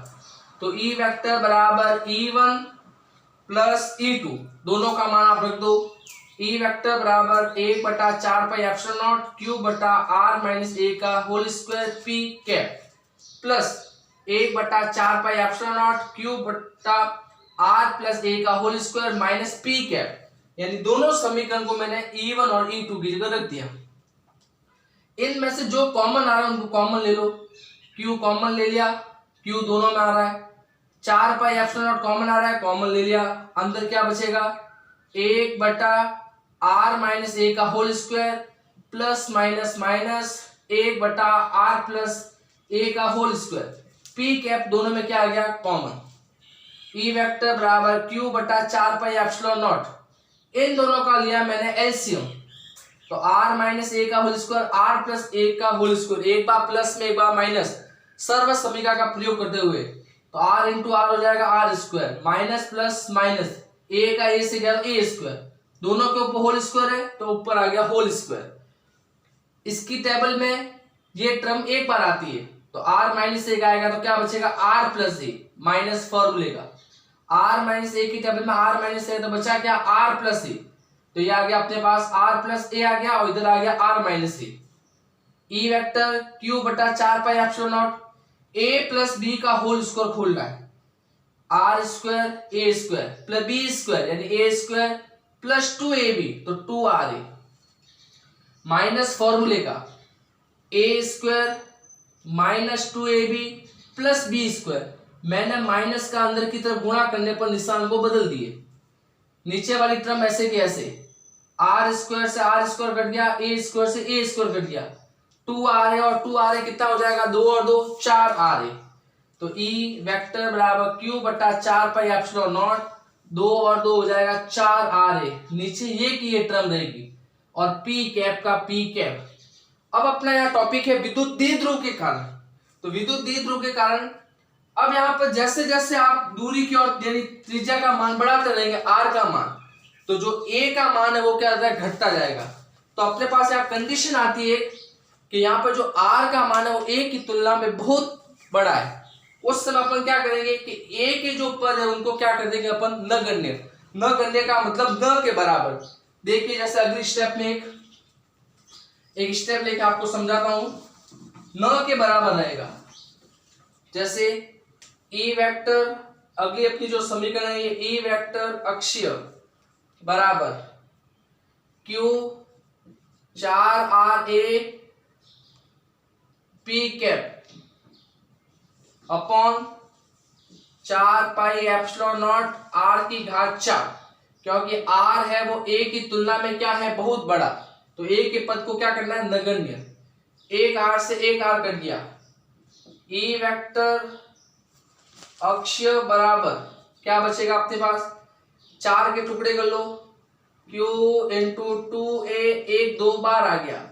तो E वेक्टर बराबर E1 प्लस E2, दोनों का मान आप रख दो। E वेक्टर बराबर 1/4 पाई एप्सिलॉन नॉट Q बटा r माइनस a का whole square P cap plus 1/4 pi epsilon naught Q बटा r प्लस a का whole square minus P cap, यानी दोनों समीकरण को मैंने E1 और E2 की जगह रख दिया। इनमें से जो कॉमन आ रहा है उनको कॉमन ले लो। Q कॉमन ले लिया, Q दोनों में आ रहा है, 4 पाई एप्सिलॉन नॉट कॉमन आ रहा है, कॉमन ले लिया, अंदर क्या बचेगा 1/r माइनस a का whole square plus minus minus 1/r plus a का होल स्क्वायर, P कैप दोनों में क्या आ गया कॉमन। E वेक्टर बराबर Q बटा 4 पाई एप्सिलॉन नॉट, इन दोनों का लिया मैंने एलसीएम, तो r माइनस a का whole square r plus a का होल स्क्वायर, एक बार प्लस में एक बार माइनस, सर्व समीकरण का प्रयोग करते हुए, तो r इंटू आर हो जाएगा r square, minus plus minus a का a से गया a स्क्वायर, दोनों के ऊपर होल स्क्वायर है तो ऊपर आ गया होल स्क्वायर। इसकी टेबल में ये टर्म एक बार आती है तो r माइनस एक आएगा तो क्या बचेगा r प्लस ए माइनस फॉर्मूले का। r माइनस ए की टेबल में r माइनस ए तो बचा क्या r प्लस ए, तो ये आ गया अपने पास r प्लस ए आ गया और इधर आ गया r minus A. E vector q बटा 4 pi epsilon naught a plus B का होल स्क्वायर खोल रहा है, R square A square plus B square यानी ए स्क्वायर प्लस 2ab तो 2ra माइनस फॉर्मूले का A square minus 2ab plus B square. मैंने माइनस का अंदर की तरफ गुणा करने पर निशान को बदल दिए। नीचे वाली टर्म ऐसे की ऐसे, आर स्क्वायर से आर स्क्वायर कट गया, ए स्क्वायर से ए स्क्वायर कट गया, 2ra और 2ra कितना हो जाएगा 2 और 2 4ra। तो ई वेक्टर बराबर q बटा 4 पाई एप्सिलॉन नॉट 2 और 2 हो जाएगा 4ra। नीचे ये की ये टर्म रहेगी और p कैप का p कैप। अब अपना यहाँ टॉपिक है विद्युत द्विध्रुव के कारण। तो विद्युत द्विध्रुव के कारण अब यहाँ पर जैसे जैसे आप दूरी की ओर यानी त्रिज्या का मान बढ़ाते रहेंगे r का मान, तो जो a का मान है वो क्या होता है घटता जाएगा। तो अपने पास यहाँ कंडीशन आती है कि यहाँ पर जो r का मान है वो a की तुलना में बहुत बड़ा है। उस समय अपन क्या करेंगे कि a के जो पद है उनको क्या कर देंगे अपन नगण्य। नगण्य का मतलब न के बराबर। देखिए जैसे अगली स्टेप में एक स्टेप लेके आपको समझाता हूं, न के बराबर रहेगा। जैसे ई वेक्टर अगली अपनी जो समीकरण है ये ई वेक्टर अक्षीय बराबर q 4ra p cap upon 4 pi epsilon not r की घात 4, क्योंकि r है वो a की तुलना में क्या है बहुत बड़ा, तो a के पद को क्या करना है नगण्य। एक r से एक r कट गया। ई वेक्टर अक्षीय बराबर क्या बचेगा अपने पास 4 के टुकड़े कर लो, q इंटू 2a एक दो बार आ गया,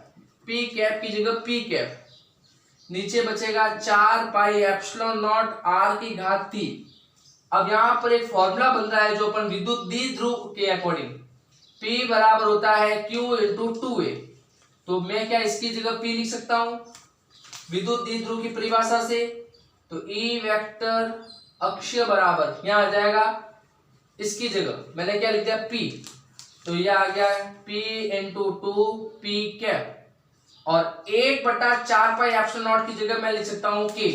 p कैप की जगह p कैप, नीचे बचेगा 4 पाई एप्सिलॉन नॉट r की घात 3। अब यहाँ पर एक फॉर्मूला बन रहा है जो अपन विद्युत द्विध्रुव के अकॉर्डिंग p बराबर होता है q इंटू 2a। तो मैं क्या इसकी जगह p लिख सकता हूं विद्युत द्विध्रुव की परिभाषा से। तो ई वेक्टर अक्षीय बराबर यहाँ आ जाएगा, इसकी जगह मैंने क्या लिख दिया p, तो ये आ गया p इंटू 2p कैप और 1 बटा 4 पाई एप्सिलॉन नॉट की जगह मैं लिख सकता हूँ k,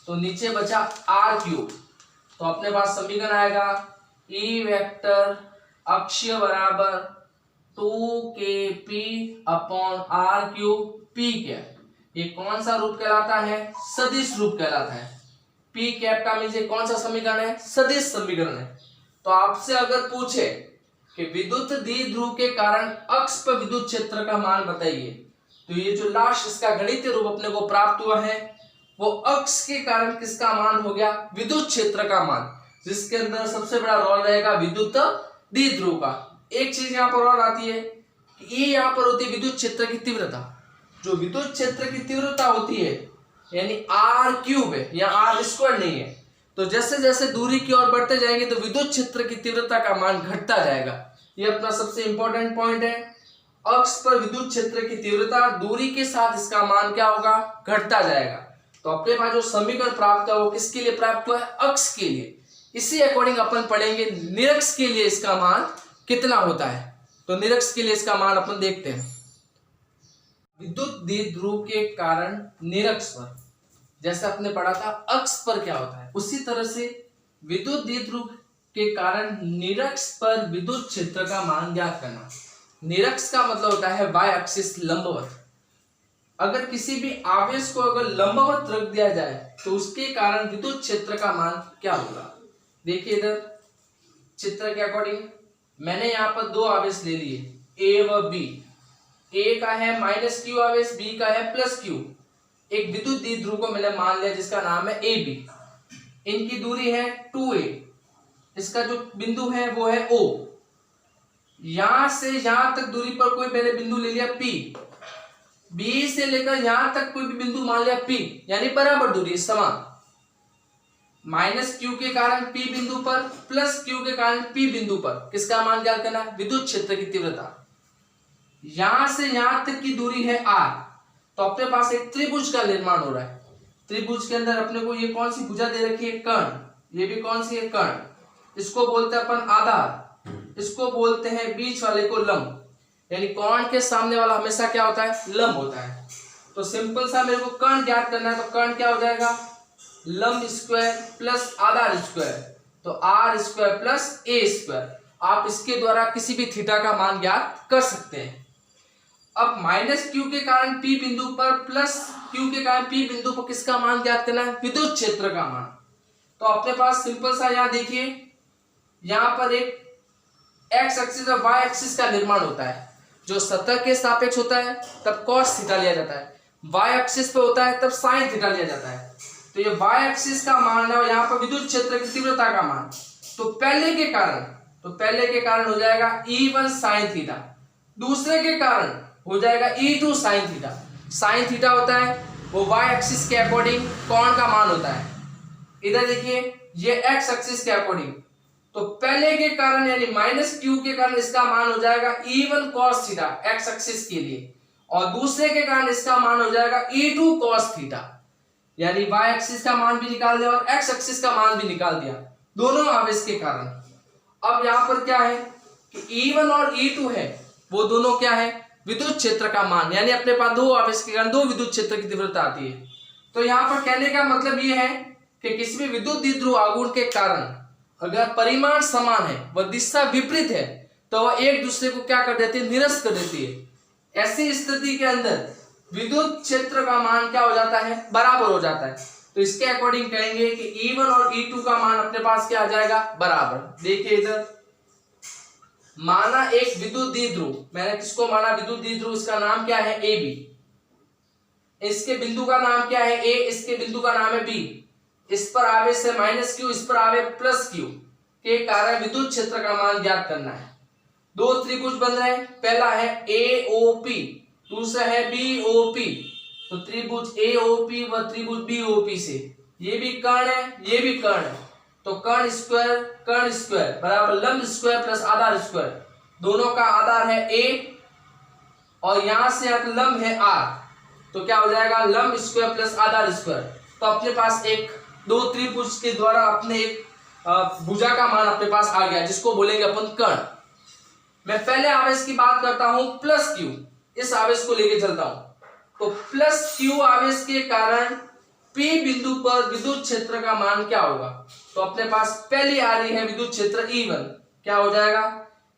तो नीचे बचा r क्यूब। तो अपने पास समीकरण आएगा ई वेक्टर अक्षीय बराबर 2kp upon r cube p cap. ये कौन सा रूप कहलाता है सदिश रूप कहलाता है। p कैप का मीन्स ये कौन सा समीकरण है सदिश समीकरण है। तो आपसे अगर पूछे कि विद्युत द्विध्रुव के कारण अक्ष पर विद्युत क्षेत्र का मान बताइए, तो ये जो लास्ट इसका गणितीय रूप अपने को प्राप्त हुआ है वो अक्ष के कारण किसका मान हो गया विद्युत क्षेत्र का मान, जिसके अंदर सबसे बड़ा रोल रहेगा विद्युत द्विध्रुव का। एक चीज यहाँ पर और आती है कि ये यहाँ पर होती है विद्युत क्षेत्र की तीव्रता। जो विद्युत क्षेत्र की तीव्रता होती है यानी r क्यूब है, यहाँ r स्क्वायर नहीं है, तो जैसे जैसे दूरी की ओर बढ़ते जाएंगे तो विद्युत क्षेत्र की तीव्रता का मान घटता जाएगा। ये अपना सबसे इंपॉर्टेंट पॉइंट है। अक्ष पर विद्युत क्षेत्र की तीव्रता दूरी के साथ इसका मान क्या होगा घटता जाएगा। तो अपने पास जो समीकरण प्राप्त है वो किसके लिए प्राप्त हुआ है अक्ष के लिए। इसी अकॉर्डिंग अपन पढ़ेंगे निरक्ष के लिए इसका मान कितना होता है। तो निरक्ष के लिए इसका मान अपन देखते हैं। विद्युत द्विध्रुव के कारण निरक्ष पर जैसे आपने पढ़ा था अक्ष पर क्या होता है, उसी तरह से विद्युत द्विध्रुव के कारण निरक्ष पर विद्युत क्षेत्र का मान ज्ञात करना। निरक्ष का मतलब होता है वाई एक्सिस लंबवत। अगर किसी भी आवेश को अगर लंबवत रख दिया जाए तो उसके कारण विद्युत क्षेत्र का मान क्या होगा। देखिए इधर चित्र के अकॉर्डिंग मैंने यहाँ पर दो आवेश ले लिए ए व बी। ए का है माइनस क्यू आवेश, बी का है प्लस क्यू। एक विद्युत द्विध्रुव को मैंने मान लिया जिसका नाम है ए बी। इनकी दूरी है 2a, इसका जो बिंदु है वो है O। यहां से यहां तक दूरी पर कोई मैंने बिंदु ले लिया P। B से लेकर यहां तक कोई भी बिंदु मान लिया P, यानी बराबर दूरी समान। माइनस क्यू के कारण पी बिंदु पर प्लस क्यू के कारण पी बिंदु पर किसका मान ज्ञात करना है? विद्युत क्षेत्र की तीव्रता। यहां से यहां तक की दूरी है r, तो अपने पास एक त्रिभुज का निर्माण हो रहा है। त्रिभुज के अंदर अपने को ये कौन सी भुजा दे रखी है? कर्ण। ये भी कौन सी है? कर्ण। इसको बोलते हैं अपन आधार, इसको बोलते हैं बीच वाले को लंब। यानी कर्ण के सामने वाला हमेशा क्या होता है? लंब होता है। तो सिंपल सा मेरे को कर्ण ज्ञात करना है, तो कर्ण क्या हो जाएगा? लंब स्क्वायर प्लस आधार स्क्वायर, तो R square plus A square. आप इसके द्वारा किसी भी थीटा का मान ज्ञात कर सकते हैं। अब माइनस क्यू के कारण पी बिंदु पर प्लस क्यू के कारण पी बिंदु पर किसका मान ज्ञात करना है? विद्युत क्षेत्र का मान। तो अपने पास सिंपल सा यहां देखिए, यहां पर एक एक्स एक्सिस और वाई एक्सिस का निर्माण होता है। जो सतह के सापेक्ष होता है तब कॉस थीटा लिया जाता है, वाई एक्सिस पे होता है तब साइन थीटा लिया जाता है। तो ये वाई एक्सिस का मान है और यहाँ पर विद्युत क्षेत्र की तीव्रता का मान। तो पहले के कारण हो जाएगा E1 साइन थीटा, दूसरे के कारण हो जाएगा E2 sine theta. Sine theta होता है वो वाई एक्सिस के अकॉर्डिंग कोण का मान होता है। इधर देखिए ये एक्स एक्सिस के अकॉर्डिंग, तो पहले के कारण यानी माइनस क्यू के कारण इसका मान हो जाएगा E1 cos theta x axis के लिए, और दूसरे के कारण इसका मान हो जाएगा E2 cos थीटा। यानी वाई एक्सिस का मान भी निकाल दिया और एक्स एक्सिस का मान भी निकाल दिया, दोनों आवेश के कारण। अब यहाँ पर क्या है कि E1 और E2 है, वो दोनों क्या है? विद्युत क्षेत्र का मान। यानी अपने पास दो आवेश के कारण दो विद्युत क्षेत्र की तीव्रता आती है। तो यहाँ पर कहने का मतलब ये है कि किसी भी विद्युत द्विध्रुव आघूर्ण के कारण अगर परिमाण समान है, वह दिशा विपरीत है, तो वह एक दूसरे को क्या कर देती है? निरस्त कर देती है। ऐसी स्थिति के अंदर विद्युत क्षेत्र का मान क्या हो जाता है? बराबर हो जाता है। तो इसके अकॉर्डिंग कहेंगे कि E1 और E2 का मान अपने पास क्या आ जाएगा? बराबर। देखिए इधर माना एक विद्युत द्विध्रुव, मैंने किसको माना? विद्युत द्विध्रुव। इसका नाम क्या है? AB। इसके बिंदु का नाम क्या है? A। इसके बिंदु का नाम है B। इस पर आवेश है माइनस क्यू, इस पर आवेश प्लस क्यू के कारण विद्युत क्षेत्र का मान ज्ञात करना है। दो त्रिभुज बन रहे हैं, पहला है AOP, दूसरा है BOP। तो त्रिभुज AOP व त्रिभुज BOP से ये भी कर्ण है, ये भी कर्ण है, तो कर्ण स्क्वायर बराबर लंब स्क्वायर प्लस आधार स्क्वायर। दोनों का आधार है A और यहां से लंब है R, तो क्या हो जाएगा? लंब स्क्वायर प्लस आधार स्क्वायर। तो अपने पास एक दो त्रिभुज के द्वारा अपने एक भुजा का मान अपने पास आ गया, जिसको बोलेंगे अपन कर्ण। मैं पहले आवेश की बात करता हूं प्लस क्यू, इस आवेश को लेके चलता हूं। तो प्लस क्यू आवेश के कारण P बिंदु पर विद्युत क्षेत्र का मान क्या होगा? तो अपने पास पहली आ रही है विद्युत क्षेत्र E1, क्या हो जाएगा?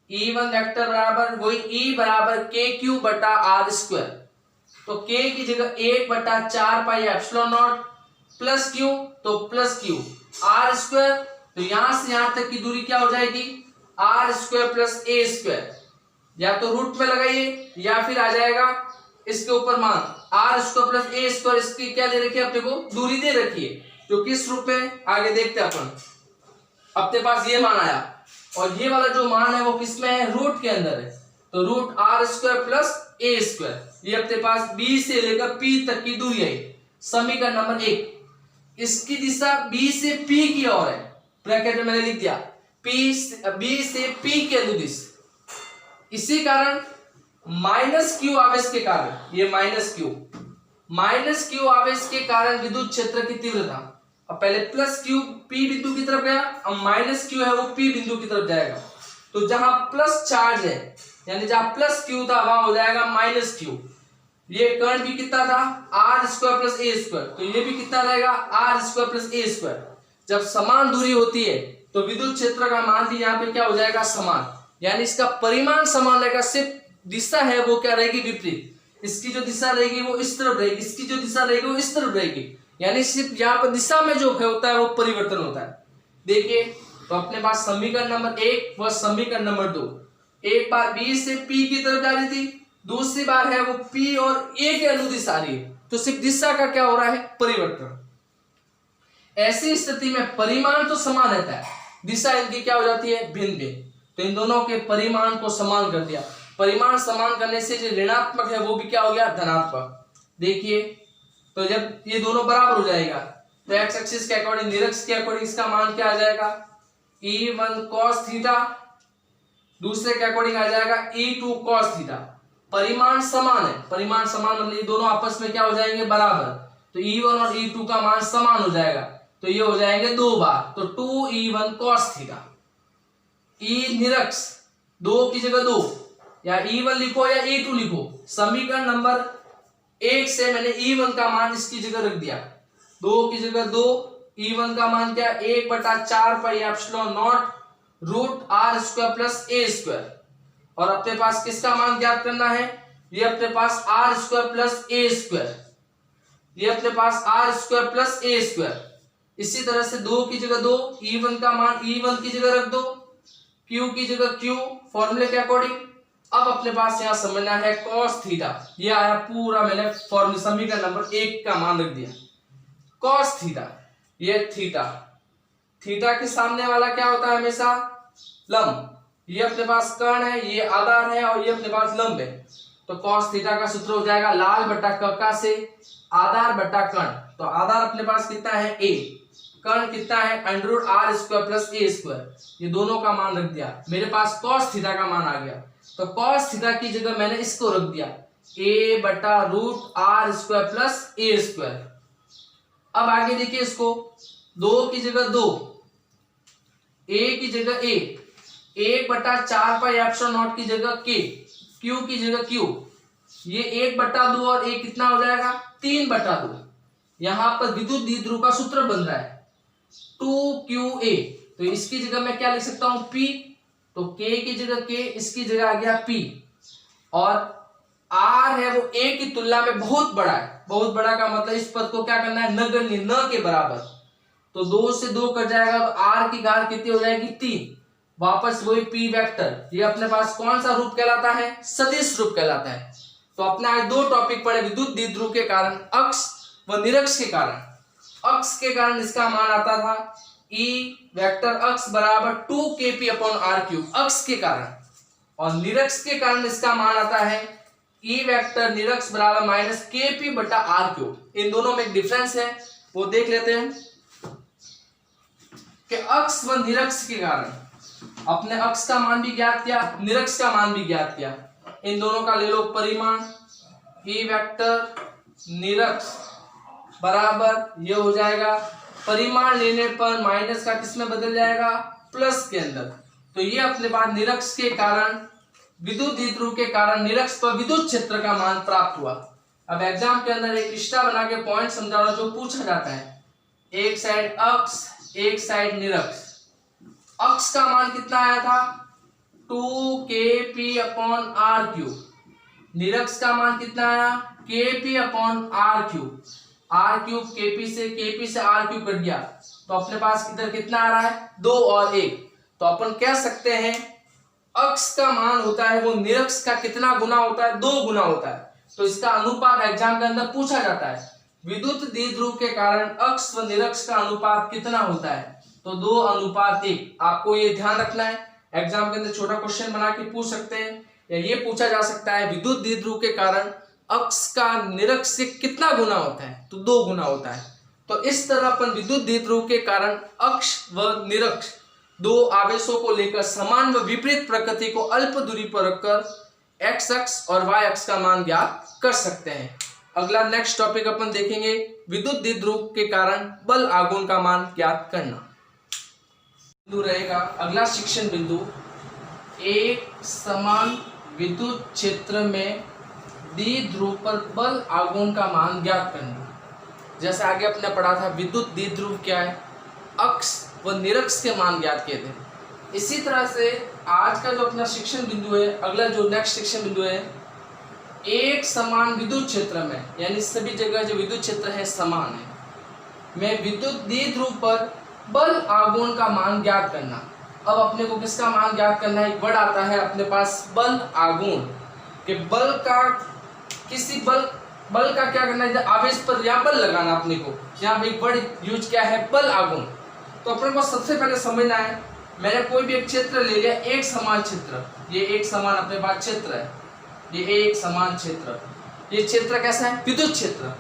E1 वेक्टर बराबर वही E बराबर KQ बटा R स्क्वायर। तो K की जगह 1 बटा 4 pi epsilon not plus Q, तो प्लस Q R स्क्वायर। तो यहां से यहां तक की दूरी क्या हो जाएगी? R square plus A square. या तो रूट में लगाइए या फिर आ जाएगा इसके ऊपर मान R square plus A square. इसकी क्या दे रखी है? अपने को दूरी दे रखी है, जो किस रूप में आगे देखते हैं अपन। अपने पास ये मान आया और ये वाला जो मान है वो किसमें है? रूट के अंदर है, तो root R square plus A square. ये अपने पास B से लेकर P तक की दूरी है। समीकरण नंबर 1, इसकी दिशा B से P की ओर है, ब्रैकेट में मैंने लिख दिया B से P के अनुदिश। इसी कारण माइनस क्यू आवेश के कारण, ये माइनस क्यू आवेश के कारण विद्युत क्षेत्र की तीव्रता, अब पहले प्लस क्यू P बिंदु की तरफ गया, अब माइनस क्यू है वो P बिंदु की तरफ जाएगा। तो जहां प्लस चार्ज है यानी जहां प्लस क्यू था वहां हो जाएगा माइनस क्यू। ये कर्ण भी कितना था? R square plus A square, तो ये भी कितना रहेगा? R square plus A square. जब समान दूरी होती है तो विद्युत क्षेत्र का मान भी यहाँ पे क्या हो जाएगा? समान। यानी इसका परिमाण समान रहेगा, सिर्फ दिशा है वो क्या रहेगी? विपरीत। इसकी जो दिशा रहेगी वो इस तरफ रहेगी, इसकी जो दिशा रहेगी वो इस तरफ रहेगी। यानी सिर्फ यहाँ पर दिशा में जो होता है वो परिवर्तन होता है। देखिए तो अपने पास समीकरण नंबर 1 व समीकरण नंबर 2, एक बार B से P की तरफ जा रही थी, दूसरी बार है वो P और A के अनुदिश आ रही है, तो सिर्फ दिशा का क्या हो रहा है? परिवर्तन। ऐसी स्थिति में परिमाण तो समान रहता है, दिशा इनकी क्या हो जाती है? भिन्न भिन्न। तो इन दोनों के परिमाण को समान कर दिया। परिमाण समान करने से जो ऋणात्मक है वो भी क्या हो गया? धनात्मक। देखिए तो जब ये दोनों बराबर हो जाएगा तो एक्स एक्सिस के अकॉर्डिंग, निरक्ष के अकॉर्डिंग इसका मान क्या आ जाएगा, E1 cos थीटा, दूसरे के अकॉर्डिंग आ जाएगा E2 cos थीटा। परिमाण समान है, परिमाण समान मतलब ये दोनों आपस में क्या हो जाएंगे, बराबर। तो E1 और E2 का मान समान हो जाएगा, तो ये हो जाएंगे 2 बार, तो 2E1 cos थीटा। E निरक्ष 2 की जगह 2, या E1 लिखो या E2 लिखो, समीकरण नंबर 1 से मैंने E1 का मान इसकी जगह रख दिया, 2 की जगह 2, E1 का मान क्या, 1/4 pi epsilon naught root R square plus A square. और अपने पास किसका मान ज्ञात करना है, ये अपने पास R square plus A square, ये अपने पास R square plus A square. इसी तरह से 2 की जगह 2, E1 का मान E1 की जगह रख दो, Q की जगह Q फॉर्मूले के अकॉर्डिंग। अब अपने पास यहां समझना है cos थीटा, ये आया पूरा, मैंने फॉर्मूला समीकरण नंबर 1 का मान रख दिया cos थीटा। ये थीटा, थीटा के सामने वाला क्या होता है हमेशा, लंब। ये अपने पास कर्ण है, ये आधार है, और ये अपने पास लंब है। तो cos थीटा का सूत्र हो जाएगा लाल बटा कक्का से आधार बटा कर्ण। तो आधार अपने पास कितना है a, कर्ण कितना है under R square plus A square, ये दोनों का मान रख दिया। मेरे पास cos थीटा का मान आ गया, तो cos थीटा की जगह मैंने इसको रख दिया a बटा root R square plus A square. अब आगे देखिए इसको, 2 की जगह 2, a की जगह a, 1/4 पाई एप्सिलॉन नॉट की जगह k, q की जगह q, ये 1/2 और a कितना हो जाएगा 3/2। यहां पर विद्युत द्विध्रुव का सूत्र बन रहा है 2qa, तो इसकी जगह मैं क्या लिख सकता हूं p, तो k की जगह k, इसकी जगह आ गया p। और r है वो a की तुलना में बहुत बड़ा है, बहुत बड़ा का मतलब इस पद को क्या करना है, नगण्य, न के बराबर। तो 2 से 2 कट जाएगा, r की घात कितनी हो जाएगी 3, वापस वही p वेक्टर। ये अपने पास कौन सा रूप कहलाता है, सदिश रूप कहलाता है। तो अपने आज 2 टॉपिक पढ़े, विद्युत द्विध्रुव के कारण, अक्ष व निरक्ष के कारण। अक्ष के कारण इसका मान आता था E वेक्टर अक्ष बराबर 2kp/r³, अक्ष के कारण। और निरक्ष के कारण इसका मान आता है E वेक्टर निरक्ष बराबर -kp/r³। इन दोनों में एक डिफरेंस है, वो देख लेते हैं कि अक्ष व निरक्ष के कारण अपने अक्ष का मान भी ज्ञात किया, निरक्ष का मान भी ज्ञात किया। इन दोनों का ले लो परिमाण, E वेक्टर निरक्ष बराबर ये हो जाएगा, परिमाण लेने पर माइनस का किस में बदल जाएगा, प्लस के अंदर। तो ये अपने पास निरक्ष के कारण, विद्युत द्विध्रुव के कारण निरक्ष पर विद्युत क्षेत्र का मान प्राप्त हुआ। अब एग्जाम के अंदर एक स्टा बना के पॉइंट समझा रहा जो पूछा जाता है, एक साइड अक्ष एक साइड निरक्ष। अक्ष का मान कितना आया था 2kp/r³, निरक्ष का मान कितना आया kp/r³। r³ kp से r³ कट गया, तो अपने पास इधर कितना आ रहा है 2 और 1। तो अपन कह सकते हैं अक्ष का मान होता है वो निरक्ष का कितना गुना होता है, 2 गुना होता है। तो इसका अनुपात एग्जाम के अंदर पूछा जाता है, विद्युत द्विध्रुव के कारण अक्ष व निरक्ष का अनुपात कितना होता है, तो 2:1। आपको ये ध्यान रखना है, एग्जाम के अंदर छोटा क्वेश्चन बना के पूछ सकते हैं, या ये पूछा जा सकता है विद्युत द्विध्रुव के कारण अक्ष का निरक्ष से कितना गुना होता है, तो 2 गुना होता है। तो इस तरह अपन विद्युत द्विध्रुव के कारण अक्ष व निरक्ष 2 आवेशों को लेकर समान व विपरीत प्रकृति को अल्प दूरी पर रखकर एक्स अक्ष और वाई अक्ष का मान ज्ञात कर सकते हैं। अगला नेक्स्ट टॉपिक अपन देखेंगे, विद्युत द्विध्रुव के कारण बल आघूर्ण का मान ज्ञात करना। बिंदु रहेगा अगला शिक्षण बिंदु, एक समान विद्युत क्षेत्र में द्विध्रुव पर बल आघूर्ण का मान ज्ञात करना। जैसे आगे अपने पढ़ा था विद्युत द्विध्रुव क्या है, अक्ष व निरक्ष के मान ज्ञात किए थे। इसी तरह से आज का जो अपना शिक्षण बिंदु है, अगला जो नेक्स्ट शिक्षण बिंदु है, एक समान विद्युत क्षेत्र में, यानी सभी जगह जो विद्युत क्षेत्र है समान है, में विद्युत द्विध्रुव पर बल आघूर्ण का मान ज्ञात करना। अब अपने को किसका मान ज्ञात करना है, एक वर्ड आता है अपने पास बल आघूर्ण, कि बल का किसी बल का क्या करना है, आवेश पर या बल लगाना। अपने को यहाँ पे एक वर्ड यूज किया है बल आघूर्ण। तो अपने को सबसे पहले समझना है, मैंने कोई भी एक क्षेत्र ले लिया, एक समान क्षेत्र, ये एक समान अपने पास क्षेत्र है, ये एक समान क्षेत्र, ये क्षेत्र कैसा है विद्युत क्षेत्र।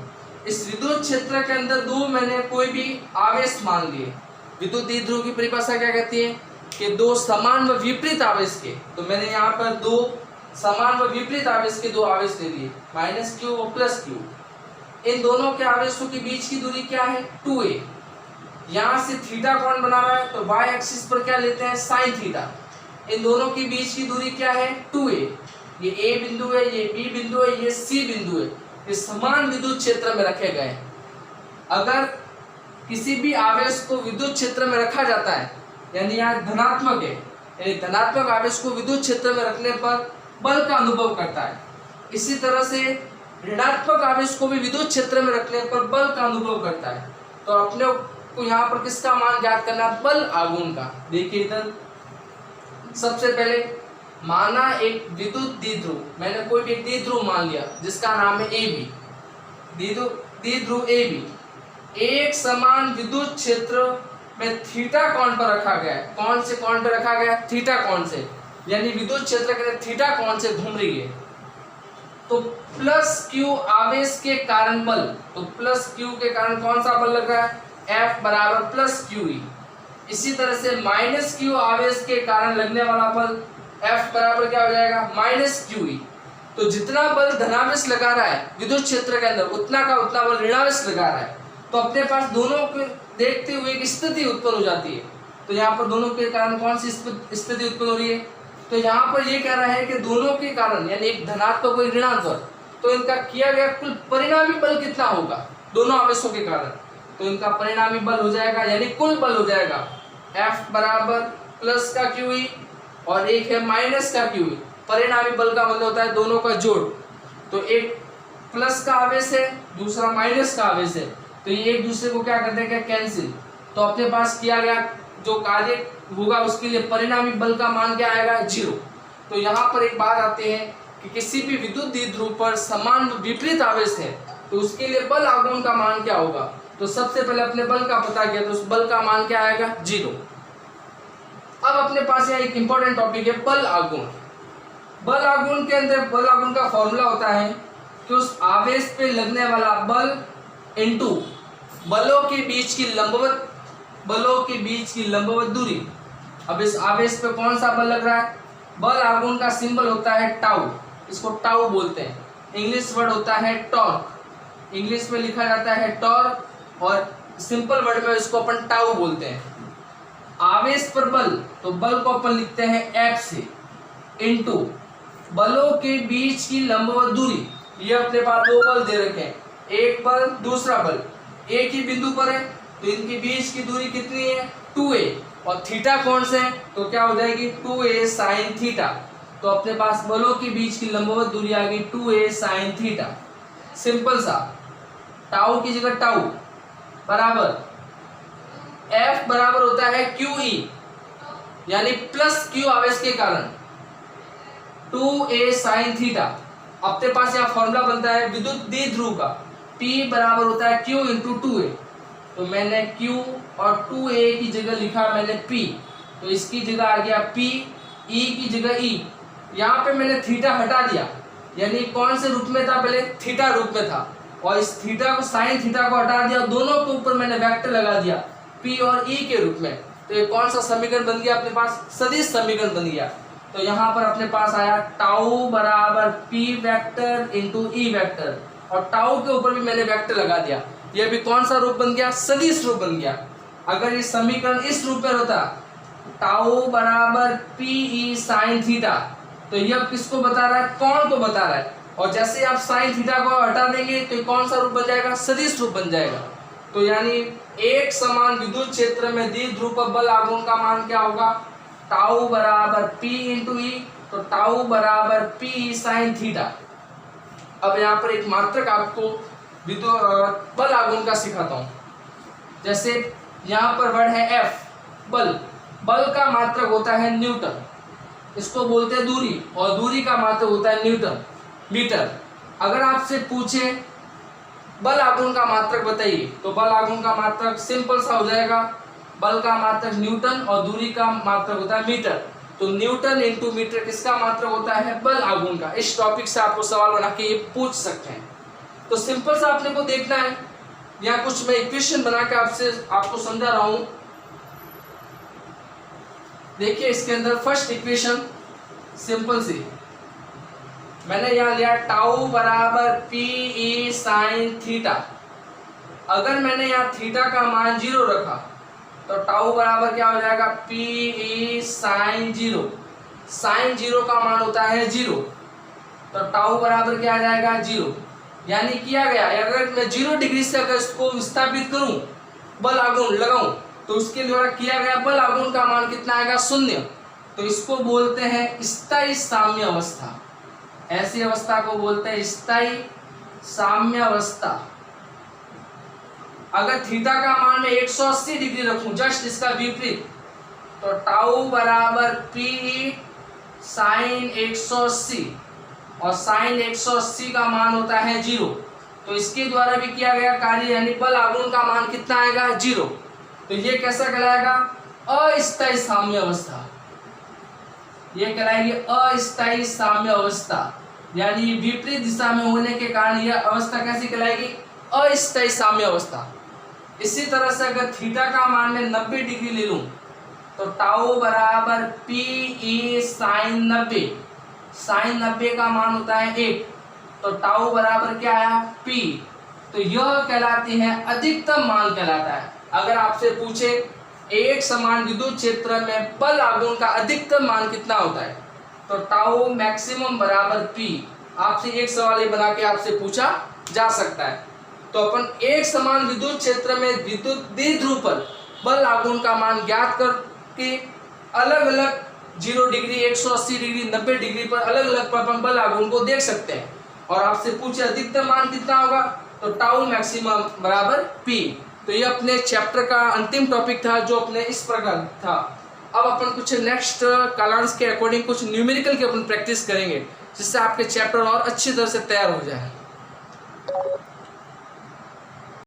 इस विद्युत क्षेत्र के अंदर दो मैंने कोई भी आवेश मान लिए। विद्युत द्विध्रुव की परिभाषा क्या कहती है कि दो समान व विपरीत आवेश के, तो मैंने यहाँ पर दो समान व विपरीत आवेश के दो आवेश ले लिए, -q और +q। इन दोनों के आवेशों के बीच की दूरी क्या है 2a। यहाँ से थीटा कौन बना रहा है, तो y एक्सिस पर क्या लेते हैं sin थीटा। इन दोनों के बीच की दूरी क्या है 2a। ये a बिंदु है, ये b बिंदु है, ये c बिंदु है। ये समान विद्युत क्षेत्र में रखे गए। अगर किसी भी आवेश को विद्युत क्षेत्र में रखा जाता है, यानी यहाँ धनात्मक है, यानी धनात्मक आवेश को विद्युत क्षेत्र में रखने पर बल का अनुभव करता है। इसी तरह से ऋणात्मक आवेश को भी विद्युत क्षेत्र में रखने पर बल का अनुभव करता है। तो अपने को यहाँ पर किसका मान ज्ञात करना है, बल आघूर्ण का। देखिए इधर सबसे पहले माना एक विद्युत द्विध्रुव, मैंने कोई भी द्विध्रुव मान लिया जिसका नाम है AB, द्विध्रुव AB। एक समान विद्युत क्षेत्र में थीटा कोण पर रखा गया है। कौन से कोण पर रखा गया है, थीटा कोण से, यानी विद्युत क्षेत्र के थीटा कोण से घूम रही है। तो +q आवेश के कारण बल, तो +q के कारण कौन सा बल लग रहा है, F बराबर +qE। इसी तरह से -q आवेश के कारण लगने वाला बल F बराबर क्या हो जाएगा, -qE। तो जितना बल धनावेश लगा रहा है विद्युत क्षेत्र के अंदर, उतना का उतना बल ऋणावेश लगा रहा है। तो अपने पास दोनों को देखते हुए एक स्थिति उत्पन्न हो जाती है। तो यहाँ पर दोनों के कारण कौन सी स्थिति उत्पन्न हो रही है, तो यहाँ पर ये कह रहा है कि दोनों के कारण, यानी एक धनात्मक और ऋणात्मक, तो इनका किया गया कुल परिणामी बल कितना होगा दोनों आवेशों के कारण, तो इनका परिणामी बल हो जाएगा, यानी कुल बल हो जाएगा F बराबर +qE और एक है -qE। परिणामी बल का मतलब होता है दोनों का जोड़। तो एक प्लस का आवेश है, दूसरा माइनस का आवेश है, तो ये एक दूसरे को क्या कर देंगे, कैंसिल। तो अपने पास किया गया जो कार्य होगा उसके लिए परिणामी बल का मान क्या आएगा, 0। तो यहाँ पर एक बात आती है कि किसी भी विद्युत द्विध्रुव पर समान विपरीत आवेश है तो उसके लिए बल आघूर्ण का मान क्या होगा। तो सबसे पहले अपने बल का पता किया, तो उस बल का मान क्या आएगा, 0। अब अपने पास यहाँ एक इंपॉर्टेंट टॉपिक है बल आघूर्ण। बल आघूर्ण के अंदर बल आघूर्ण का फॉर्मूला होता है कि उस आवेश पे लगने वाला बल इनटू बलों के बीच की लंबवत दूरी। अब इस आवेश पे कौन सा बल लग रहा है, बल आघूर्ण का सिंबल होता है टाउ, इसको टाउ बोलते हैं। इंग्लिश वर्ड होता है टॉर्क, इंग्लिश में लिखा जाता है टॉर्क और सिंपल वर्ड में इसको अपन टाउ बोलते हैं। आवेश पर बल, तो बल को अपन लिखते हैं F से, इनटू बलों के बीच की लंबवत दूरी। ये अपने पास दो बल दे रखे हैं, एक बल दूसरा बल, एक ही बिंदु पर है, तो इनके बीच की दूरी कितनी है, 2a, और थीटा कौन से है, तो क्या हो जाएगी 2a sin थीटा। तो अपने पास बलों के बीच की लंबवत दूरी आ गई 2a sin थीटा। सिंपल सा, टाउ की जगह टाउ बराबर F बराबर होता है QE, यानी +q आवेश के कारण 2a sin थीटा। अपने पास यहाँ फॉर्मूला बनता है विद्युत द्विध्रुव का, P बराबर होता है Q इंटू 2a। तो मैंने Q और 2a की जगह लिखा मैंने P, तो इसकी जगह आ गया P, E की जगह E। यहाँ पे मैंने थीटा हटा दिया, यानी कौन से रूप में था, पहले थीटा रूप में था, और इस थीटा को साइन थीटा को हटा दिया, दोनों के ऊपर मैंने वेक्टर लगा दिया P और E के रूप में। तो ये कौन सा समीकरण बन गया अपने पास, सदिश समीकरण बन गया। तो यहाँ पर अपने पास आया टाउ बराबर P vector into E vector, और टाउ के ऊपर भी मैंने वेक्टर लगा दिया। ये भी कौन सा रूप बन गया, सदिश रूप बन गया। अगर ये समीकरण इस रूप में होता टाउ बराबर PE sin थीटा, तो ये अब किसको बता रहा है, कोण को बता रहा है, और जैसे आप sin थीटा को हटा देंगे तो कौन सा रूप बन जाएगा, सदिश रूप बन जाएगा। तो यानी एक समान विद्युत क्षेत्र में द्विध्रुव पर बल आघूर्ण का मान क्या होगा, टाउ बराबर P इंटू E, तो टाउ बराबर PE sin थीटा। अब यहाँ पर एक मात्रक आपको विद्युत बल आघूर्ण का सिखाता हूँ। जैसे यहाँ पर वर्ड है F, बल, बल का मात्रक होता है न्यूटन, इसको बोलते हैं दूरी, और दूरी का मात्रक होता है न्यूटन मीटर। अगर आपसे पूछे बल आघूर्ण का मात्रक बताइए, तो बल आघूर्ण का मात्रक सिंपल सा हो जाएगा, बल का मात्रक न्यूटन और दूरी का मात्रक होता है मीटर। तो न्यूटन इंटू मीटर किसका मात्रक होता है, बल आघूर्ण का। इस टॉपिक से आपको सवाल बना के ये पूछ सकते हैं। तो सिंपल सा आपने को देखना है, यहाँ कुछ मैं इक्वेशन बना के आपको समझा रहा हूं। देखिए इसके अंदर फर्स्ट इक्वेशन सिंपल सी मैंने यहाँ लिया टाउ बराबर पी ई साइन थीटा। अगर मैंने यहाँ थीटा का मान 0 रखा तो टाउ बराबर क्या हो जाएगा, पी ई साइन 0। साइन 0 का मान होता है 0, तो टाउ बराबर क्या आ जाएगा 0। यानी किया गया, अगर मैं 0 डिग्री से अगर इसको विस्थापित करूं, बल आघूर्ण लगाऊं, तो उसके द्वारा किया गया बल आघूर्ण का मान कितना आएगा, 0। तो इसको बोलते हैं स्थायी साम्य अवस्था। ऐसी अवस्था को बोलते हैं स्थायी साम्य अवस्था। अगर थीटा का मान मैं 180 डिग्री रखूं, जस्ट इसका विपरीत, तो टाउ बराबर पी साइन 180 और साइन 180 का मान होता है 0। तो इसके द्वारा भी किया गया कार्य यानी बल आघूर्ण का मान कितना आएगा, 0। तो ये कैसा कहलाएगा, अस्थायी साम्य अवस्था। ये कहलाएगी अस्थायी साम्य अवस्था, यानी विपरीत दिशा में होने के कारण यह अवस्था कैसी कहलाएगी, अस्थायी साम्य अवस्था। इसी तरह से अगर थीटा का मान मैं 90 डिग्री ले लूं, तो टाउ बराबर पी ई साइन 90। साइन 90 का मान होता है 1, तो टाउ बराबर क्या आया, पी। तो यह कहलाती है अधिकतम मान कहलाता है। अगर आपसे पूछे एक समान विद्युत क्षेत्र में बल आघूर्ण का अधिकतम मान कितना होता है, तो टाउ मैक्सिमम बराबर पी। आपसे एक सवाल ये बना के आपसे पूछा जा सकता है। तो अपन एक समान विद्युत क्षेत्र में विद्युत द्विध्रुव पर बल आघूर्ण का मान ज्ञात करके अलग अलग 0 डिग्री, 180 डिग्री, 90 डिग्री पर अलग अलग पर अपन बल आघूर्ण को देख सकते हैं। और आपसे पूछे अधिकतम मान कितना होगा, तो टाउ मैक्सिमम बराबर पी। तो ये अपने चैप्टर का अंतिम टॉपिक था जो अपने इस प्रकार था। अब अपन कुछ नेक्स्ट कालांश के अकॉर्डिंग कुछ न्यूमेरिकल की अपन प्रैक्टिस करेंगे, जिससे आपके चैप्टर और अच्छी तरह से तैयार हो जाए।